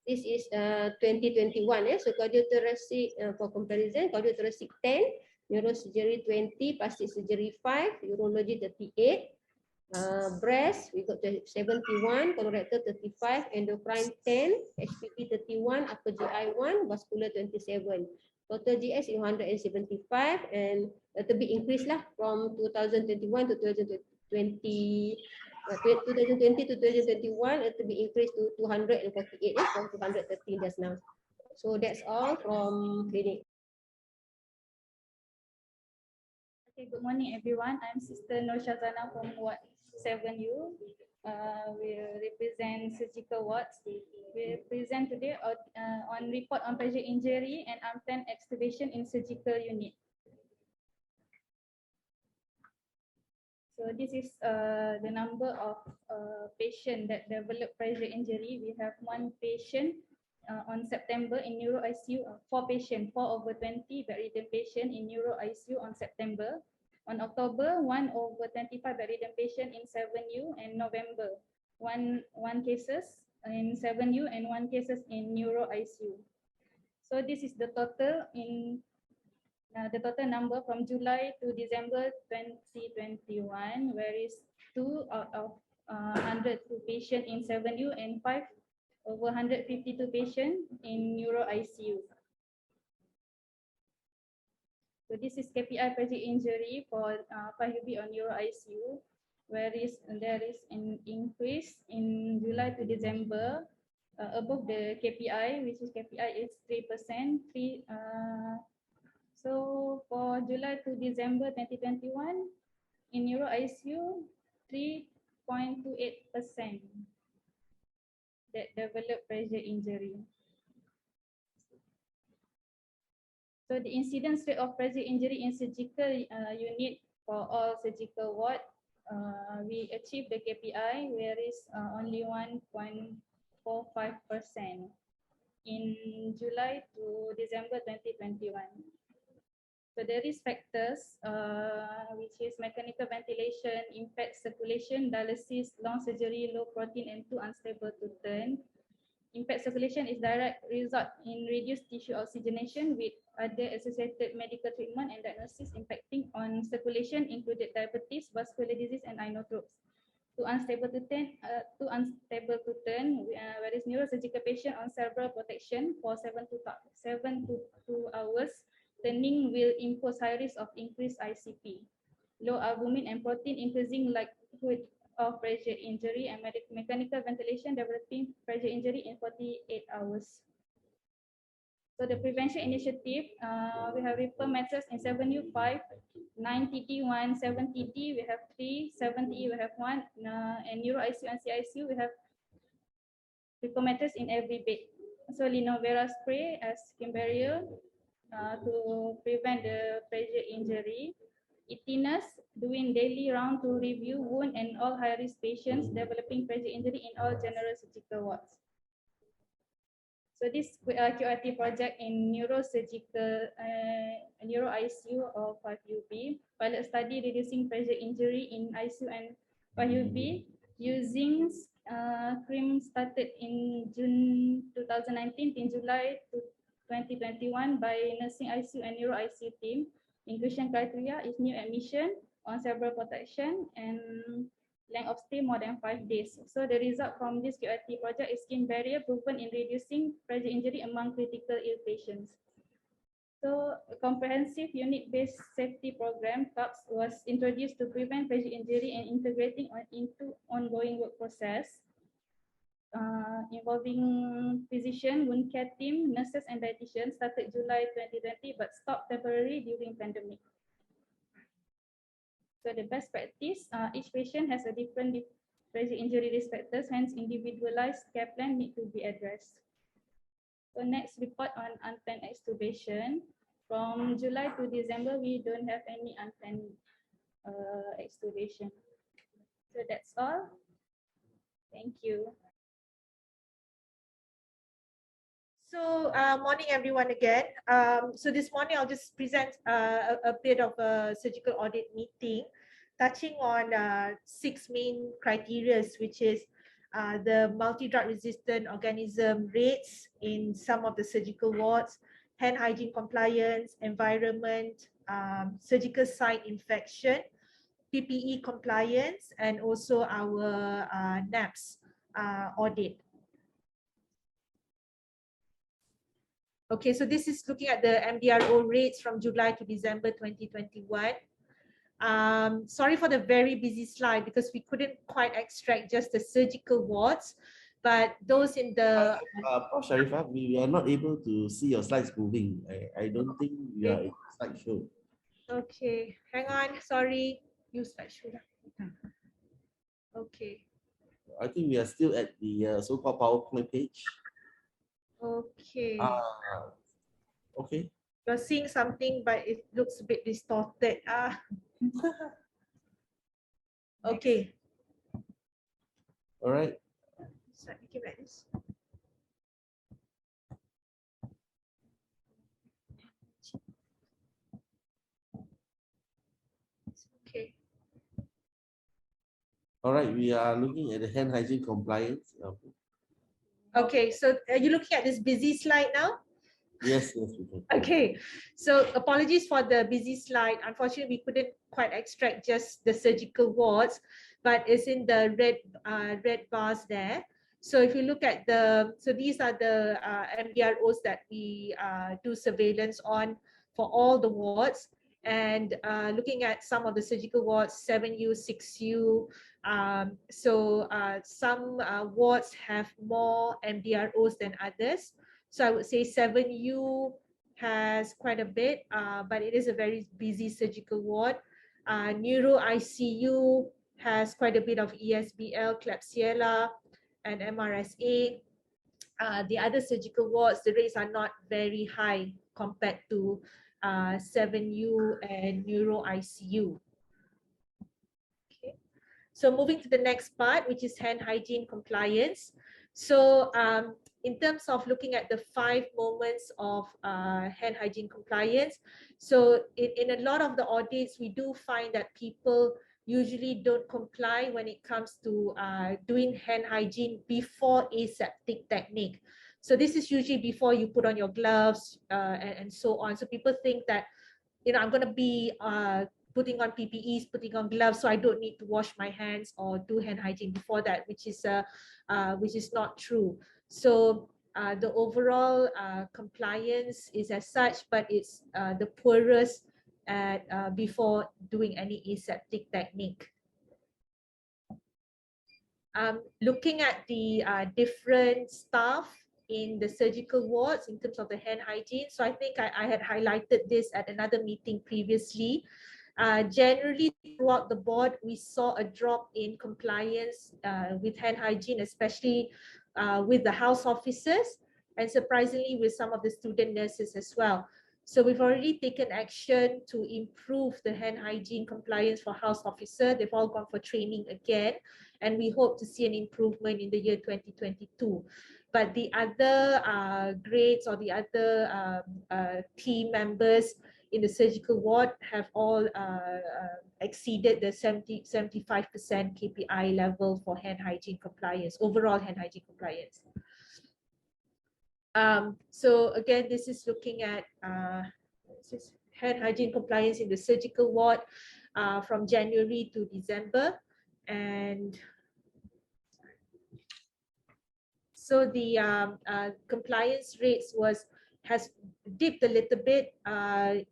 This is 2021. So cardiothoracic for comparison, cardiothoracic 10, neurosurgery 20, plastic surgery 5, urology 38, breast we got 71, colorectal 35, endocrine 10, HPP 31, upper GI 1, vascular 27. Total GS is 175 and a little bit increase lah from 2021 to 2020. 2020 to 2021, a little bit increase to 248 from 213 just now. So that's all from clinic. Okay, good morning everyone. I'm Sister Nur Shazana from Ward 7U. We represent surgical wards. We present today on report on pressure injury and unplanned extubation in surgical unit. So this is the number of patient that develop pressure injury. We have one patient on September in neuro ICU, 4 patient, 4/20 bedridden patient in neuro ICU on September. On October, 1/25 bedridden patient in 7U, and November, one cases in 7U and 1 cases in neuro ICU. So this is the total in the total number from July to December 2021, where is 2 out of 102 patient in 7U and 5/152 patient in neuro ICU. So this is KPI pressure injury for 5UB on neuro ICU, where there is an increase in July to December above the KPI, which is KPI is 3%. So for July to December 2021, in neuro ICU, 3.28% that develop pressure injury. So the incidence rate of pressure injury in surgical unit for all surgical ward we achieved the KPI, where is only 1.45% in July to December 2021. So there is factors, which is mechanical ventilation, impact circulation, dialysis, long surgery, low protein, and too unstable to turn. Impact circulation is direct result in reduced tissue oxygenation with other associated medical treatment and diagnosis impacting on circulation, included diabetes, vascular disease, and inotropes. Too unstable to turn, whereas neurosurgical patient on cerebral protection for 7 to 2 hours, turning will impose high risk of increased ICP. Low albumin and protein increasing likelihood of pressure injury, and mechanical ventilation developing pressure injury in 48 hours. So the prevention initiative, we have refer methods in 7U5, 9TT1, 7TT, we have 3, 7TE, we have 1, and Neuro ICU and CICU, we have refer methods in every bed. So Linovera spray as skin barrier to prevent the pressure injury. Itinus, doing daily round to review wound and all high-risk patients developing pressure injury in all general surgical wards. So this QRT project in neurosurgical, neuro ICU or 5UB, pilot study reducing pressure injury in ICU and 5UB using CRIM started in June 2019 in July 2021 by nursing ICU and neuro ICU team. Inclusion criteria is new admission on cerebral protection and length of stay more than 5 days. So the result from this QRT project is skin barrier proven in reducing pressure injury among critical ill patients. So a comprehensive unit-based safety program, CUPS, was introduced to prevent pressure injury and integrating into ongoing work process. Involving physician, wound care team, nurses, and dietitians, started July 2020 but stopped temporarily during pandemic. So the best practice, each patient has a different pressure injury risk factors, hence individualized care plan need to be addressed. So next, report on unplanned extubation. From July to December, we don't have any unplanned extubation. So that's all. Thank you. So morning everyone again. So this morning I'll just present a bit of a surgical audit meeting touching on 6 main criteria, which is the multi-drug resistant organism rates in some of the surgical wards, hand hygiene compliance, environment, surgical site infection, PPE compliance, and also our NAPS audit. Okay, so this is looking at the MDRO rates from July to December 2021. Sorry for the very busy slide because we couldn't quite extract just the surgical wards, but those in the... Sharifah, we are not able to see your slides moving. I don't think we are in slideshow. Okay, hang on, sorry. Use slideshow. Okay. I think we are still at the so-called PowerPoint page. Okay. Okay. You're seeing something, but it looks a bit distorted. Okay. All right. So make it like this. Okay. All right. We are looking at the hand hygiene compliance. Okay, so are you looking at this busy slide now? Yes, yes, we can. Okay, so apologies for the busy slide. Unfortunately, we couldn't quite extract just the surgical wards, but it's in the red bars there. So if you look at so these are the MDROs that we do surveillance on for all the wards. And looking at some of the surgical wards, 7U, 6U, some wards have more MDROs than others. So I would say 7U has quite a bit, but it is a very busy surgical ward. Neuro ICU has quite a bit of ESBL, Klebsiella, and MRSA. The other surgical wards, the rates are not very high compared to 7U and Neuro ICU. Okay. So moving to the next part, which is hand hygiene compliance. So in terms of looking at the 5 moments of hand hygiene compliance, so in a lot of the audits, we do find that people usually don't comply when it comes to doing hand hygiene before aseptic technique. So this is usually before you put on your gloves and so on. So people think that, I'm going to be putting on PPEs, putting on gloves, so I don't need to wash my hands or do hand hygiene before that, which is not true. So the overall compliance is as such, but it's the poorest at before doing any aseptic technique. Looking at the different staff in the surgical wards in terms of the hand hygiene. So I think I had highlighted this at another meeting previously. Generally throughout the board, we saw a drop in compliance with hand hygiene, especially with the house officers, and surprisingly with some of the student nurses as well. So we've already taken action to improve the hand hygiene compliance for house officer. They've all gone for training again, and we hope to see an improvement in the year 2022. But the other grades or the other team members in the surgical ward have all exceeded the 75% KPI level for hand hygiene compliance, overall hand hygiene compliance. So again, this is looking at hand hygiene compliance in the surgical ward from January to December. And so the compliance rates has dipped a little bit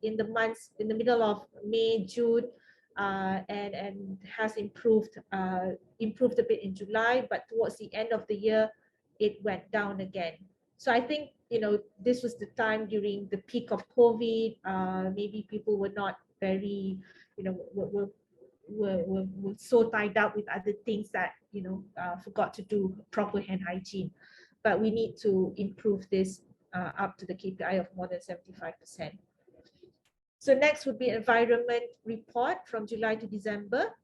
in the middle of May, June, and has improved a bit in July, but towards the end of the year, it went down again. So I think, this was the time during the peak of COVID. Maybe people were not very, were so tied up with other things that, forgot to do proper hand hygiene. But we need to improve this up to the KPI of more than 75%. So next would be environment report from July to December.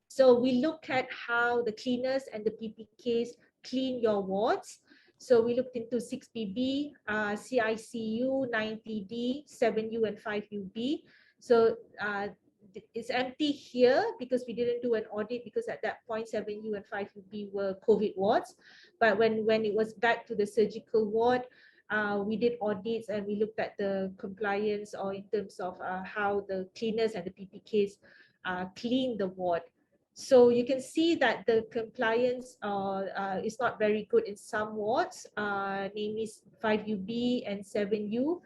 So we look at how the cleaners and the PPKs clean your wards. So we looked into 6PB, CICU, 9TD, 7U, and 5UB. So it's empty here because we didn't do an audit, because at that point 7U and 5UB were COVID wards. But when it was back to the surgical ward, we did audits and we looked at the compliance, or in terms of how the cleaners and the PPKs clean the ward. So you can see that the compliance is not very good in some wards, namely 5UB and 7U.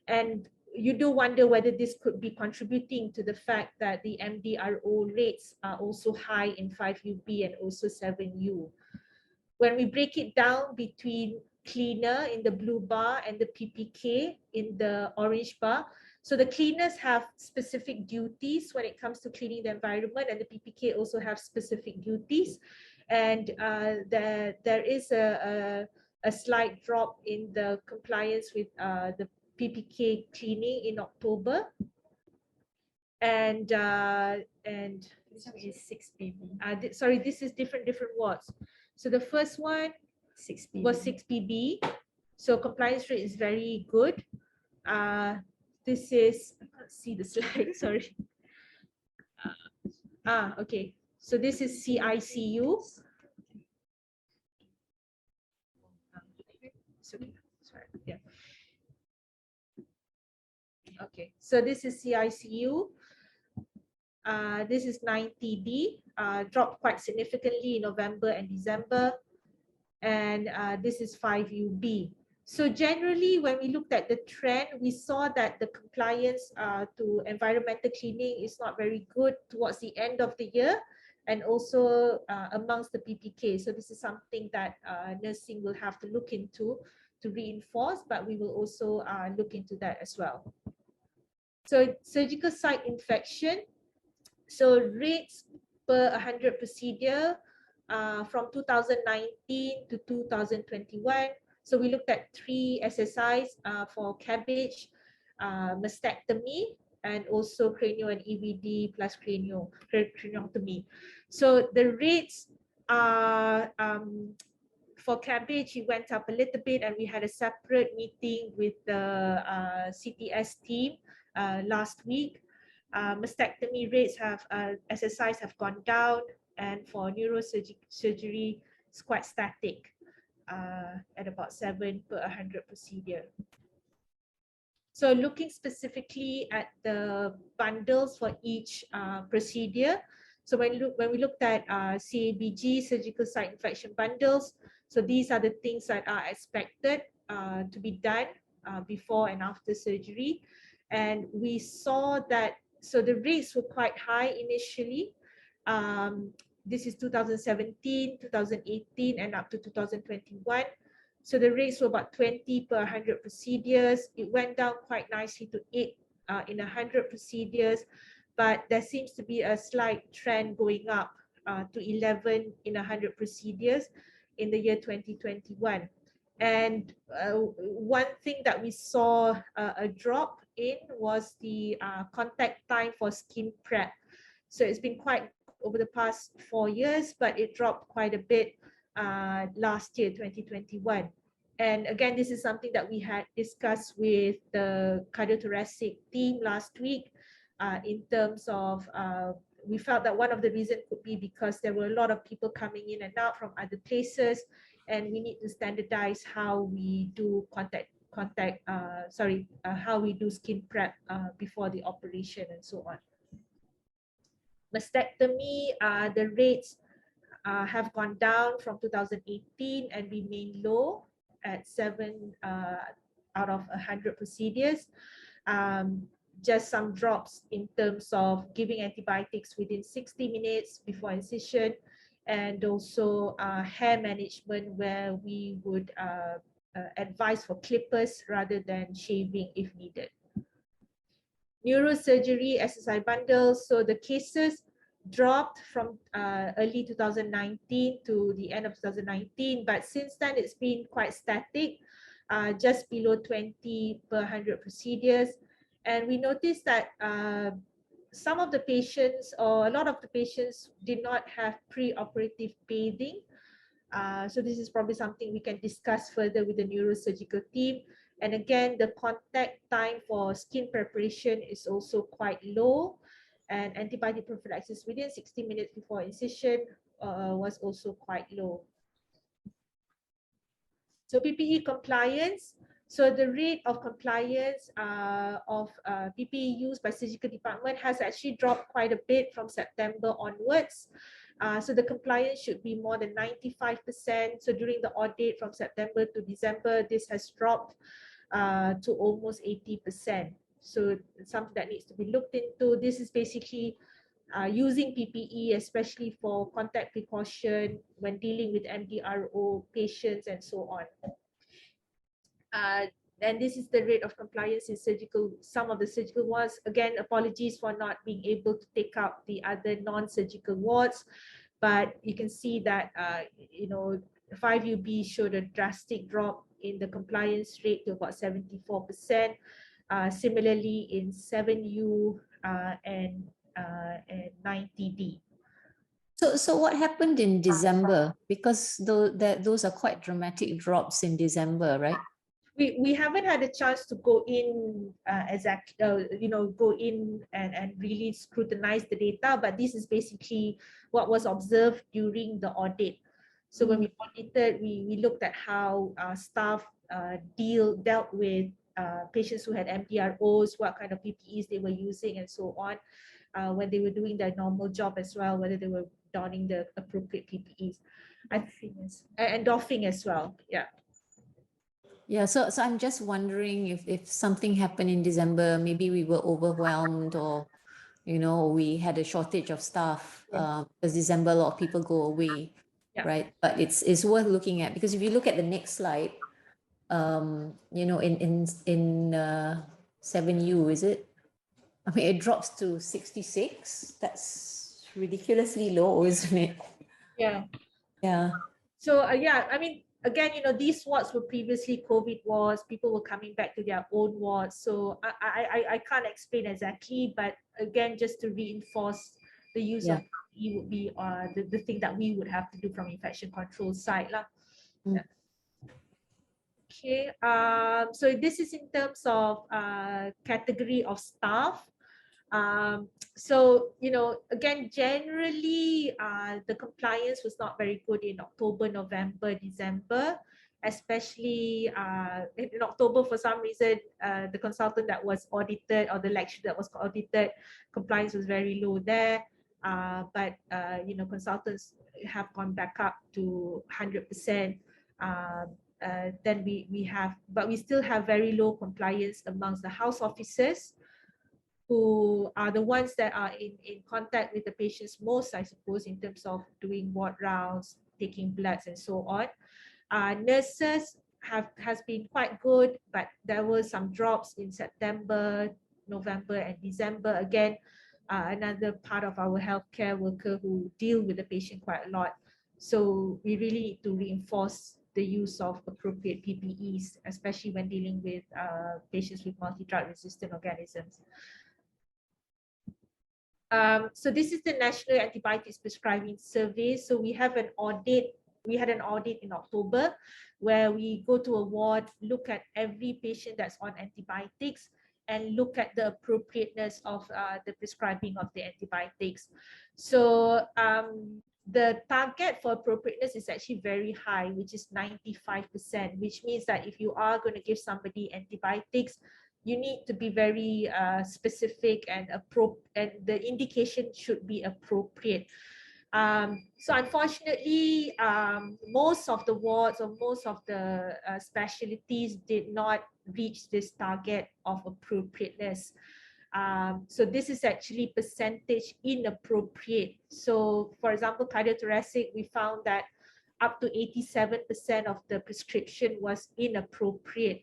And you do wonder whether this could be contributing to the fact that the MDRO rates are also high in 5UB and also 7U. When we break it down between cleaner in the blue bar and the PPK in the orange bar, so the cleaners have specific duties when it comes to cleaning the environment, and the PPK also have specific duties. And there is a slight drop in the compliance with the PPK cleaning in October. And this is 6PB. Sorry, this is different wards. So the first one was 6PB. So compliance rate is very good. This is, I can't see the slide, sorry. Okay. So this is CICU. Sorry. Yeah. Okay. So this is CICU. This is 9TD, dropped quite significantly in November and December. And this is 5UB. So generally, when we looked at the trend, we saw that the compliance to environmental cleaning is not very good towards the end of the year, and also amongst the PPK. So this is something that nursing will have to look into to reinforce, but we will also look into that as well. So surgical site infection. So rates per 100 procedure from 2019 to 2021. So we looked at 3 SSIs for cabbage, mastectomy, and also cranio and EVD plus craniotomy. So the rates are for cabbage, it went up a little bit, and we had a separate meeting with the CTS team last week. Mastectomy rates have, SSIs have gone down, and for neurosurgery, it's quite static at about 7 per 100 procedure. So looking specifically at the bundles for each procedure, so when we looked at CABG, surgical site infection bundles, so these are the things that are expected to be done before and after surgery. And we saw that, so the rates were quite high initially. This is 2017, 2018, and up to 2021. So the rates were about 20 per 100 procedures. It went down quite nicely to 8 in 100 procedures, but there seems to be a slight trend going up to 11 in 100 procedures in the year 2021. And one thing that we saw a drop in was the contact time for skin prep. So it's been quite over the past 4 years, but it dropped quite a bit last year, 2021. And again, this is something that we had discussed with the cardiothoracic team last week in terms of, we felt that one of the reasons could be because there were a lot of people coming in and out from other places, and we need to standardize how we do how we do skin prep before the operation and so on. Mastectomy, the rates have gone down from 2018 and remain low at 7 out of 100 procedures. Just some drops in terms of giving antibiotics within 60 minutes before incision, and also hair management, where we would advise for clippers rather than shaving if needed. Neurosurgery SSI bundles, so the cases dropped from early 2019 to the end of 2019, but since then it's been quite static, just below 20 per 100 procedures. And we noticed that some of the patients, or a lot of the patients, did not have pre-operative bathing. So this is probably something we can discuss further with the neurosurgical team. And again, the contact time for skin preparation is also quite low, and antibiotic prophylaxis within 60 minutes before incision was also quite low. So PPE compliance. So the rate of compliance of PPE used by surgical department has actually dropped quite a bit from September onwards. So the compliance should be more than 95%. So during the audit from September to December, this has dropped to almost 80%. So it's something that needs to be looked into. This is basically using PPE, especially for contact precaution when dealing with MDRO patients and so on. And this is the rate of compliance in surgical, some of the surgical wards. Again, apologies for not being able to take out the other non-surgical wards, but you can see that, 5UB showed a drastic drop in the compliance rate to about 74%. Similarly in 7U and 90D. So what happened in December? Because those are quite dramatic drops in December, right? We haven't had a chance to go in go in and really scrutinize the data, but this is basically what was observed during the audit. So when we audited, we looked at how staff dealt with patients who had MDROs, what kind of PPEs they were using and so on, when they were doing their normal job as well, whether they were donning the appropriate PPEs. And doffing as well, yeah. Yeah, so I'm just wondering if something happened in December, maybe we were overwhelmed, or we had a shortage of staff, because December a lot of people go away, right? But it's worth looking at, because if you look at the next slide, in 7U, is it? I mean, it drops to 66. That's ridiculously low, isn't it? Yeah. Yeah. So I mean, again, these wards were previously COVID wards. People were coming back to their own wards. So I can't explain exactly, but again, just to reinforce the use of PPE would be the thing that we would have to do from infection control side lah. Yeah. Okay, so this is in terms of category of staff. So, again, generally, the compliance was not very good in October, November, December, especially in October, for some reason, the consultant that was audited or the lecturer that was audited, compliance was very low there. But consultants have gone back up to 100%. Then we still have very low compliance amongst the house officers, who are the ones that are in contact with the patients most, I suppose, in terms of doing ward rounds, taking bloods, and so on. Nurses has been quite good, but there were some drops in September, November, and December. Again, another part of our healthcare worker who deal with the patient quite a lot. So we really need to reinforce the use of appropriate PPEs, especially when dealing with patients with multi-drug resistant organisms. So this is the National Antibiotics Prescribing Survey. So we have an audit. We had an audit in October where we go to a ward, look at every patient that's on antibiotics, and look at the appropriateness of the prescribing of the antibiotics. So the target for appropriateness is actually very high, which is 95%, which means that if you are going to give somebody antibiotics, you need to be very specific and the indication should be appropriate. So unfortunately, most of the wards or most of the specialties did not reach this target of appropriateness. So this is actually percentage inappropriate. So for example, cardiothoracic, we found that up to 87% of the prescription was inappropriate.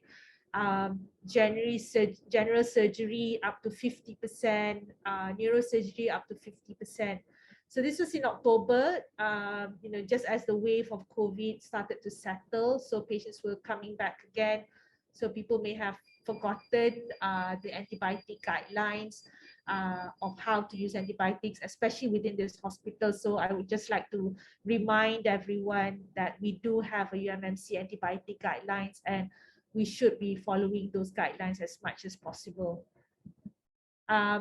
General surgery up to 50%, neurosurgery up to 50%. So this was in October, just as the wave of COVID started to settle, so patients were coming back again. So people may have forgotten the antibiotic guidelines of how to use antibiotics, especially within this hospital. So I would just like to remind everyone that we do have a UMMC antibiotic guidelines, and we should be following those guidelines as much as possible.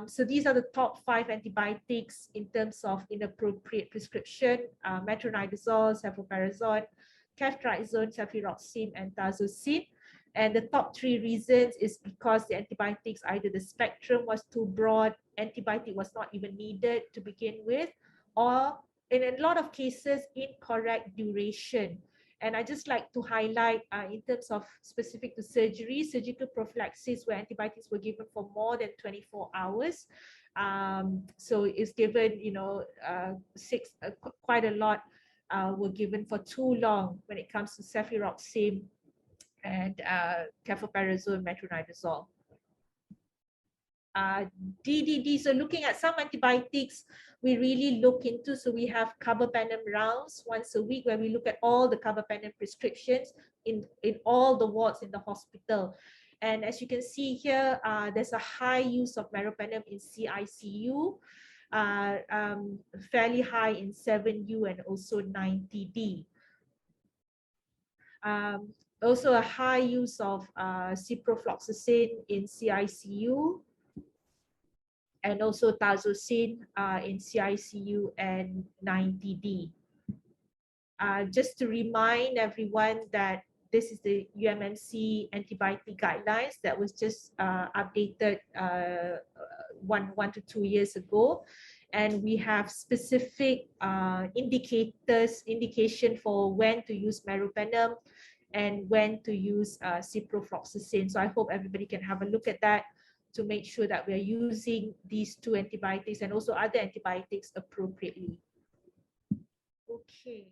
So these are the top 5 antibiotics in terms of inappropriate prescription: metronidazole, cefoperazone, ceftriaxone, cefuroxime, and tazocine. And the top 3 reasons is because the antibiotics, either the spectrum was too broad, antibiotic was not even needed to begin with, or in a lot of cases, incorrect duration. And I just like to highlight in terms of specific to surgery, surgical prophylaxis where antibiotics were given for more than 24 hours. So it's given, quite a lot were given for too long when it comes to cefuroxime and cefoperazone, metronidazole. DDD, so looking at some antibiotics we really look into, so we have carbapenem rounds once a week where we look at all the carbapenem prescriptions in all the wards in the hospital. And as you can see here, there's a high use of meropenem in CICU, fairly high in 7U and also 9TD. Also a high use of ciprofloxacin in CICU, and also tazocine in CICU and 9TD. Just to remind everyone that this is the UMMC antibiotic guidelines that was just updated 1 to 2 years ago. And we have specific indication for when to use meropenem and when to use ciprofloxacin. So I hope everybody can have a look at that to make sure that we are using these 2 antibiotics and also other antibiotics appropriately. Okay.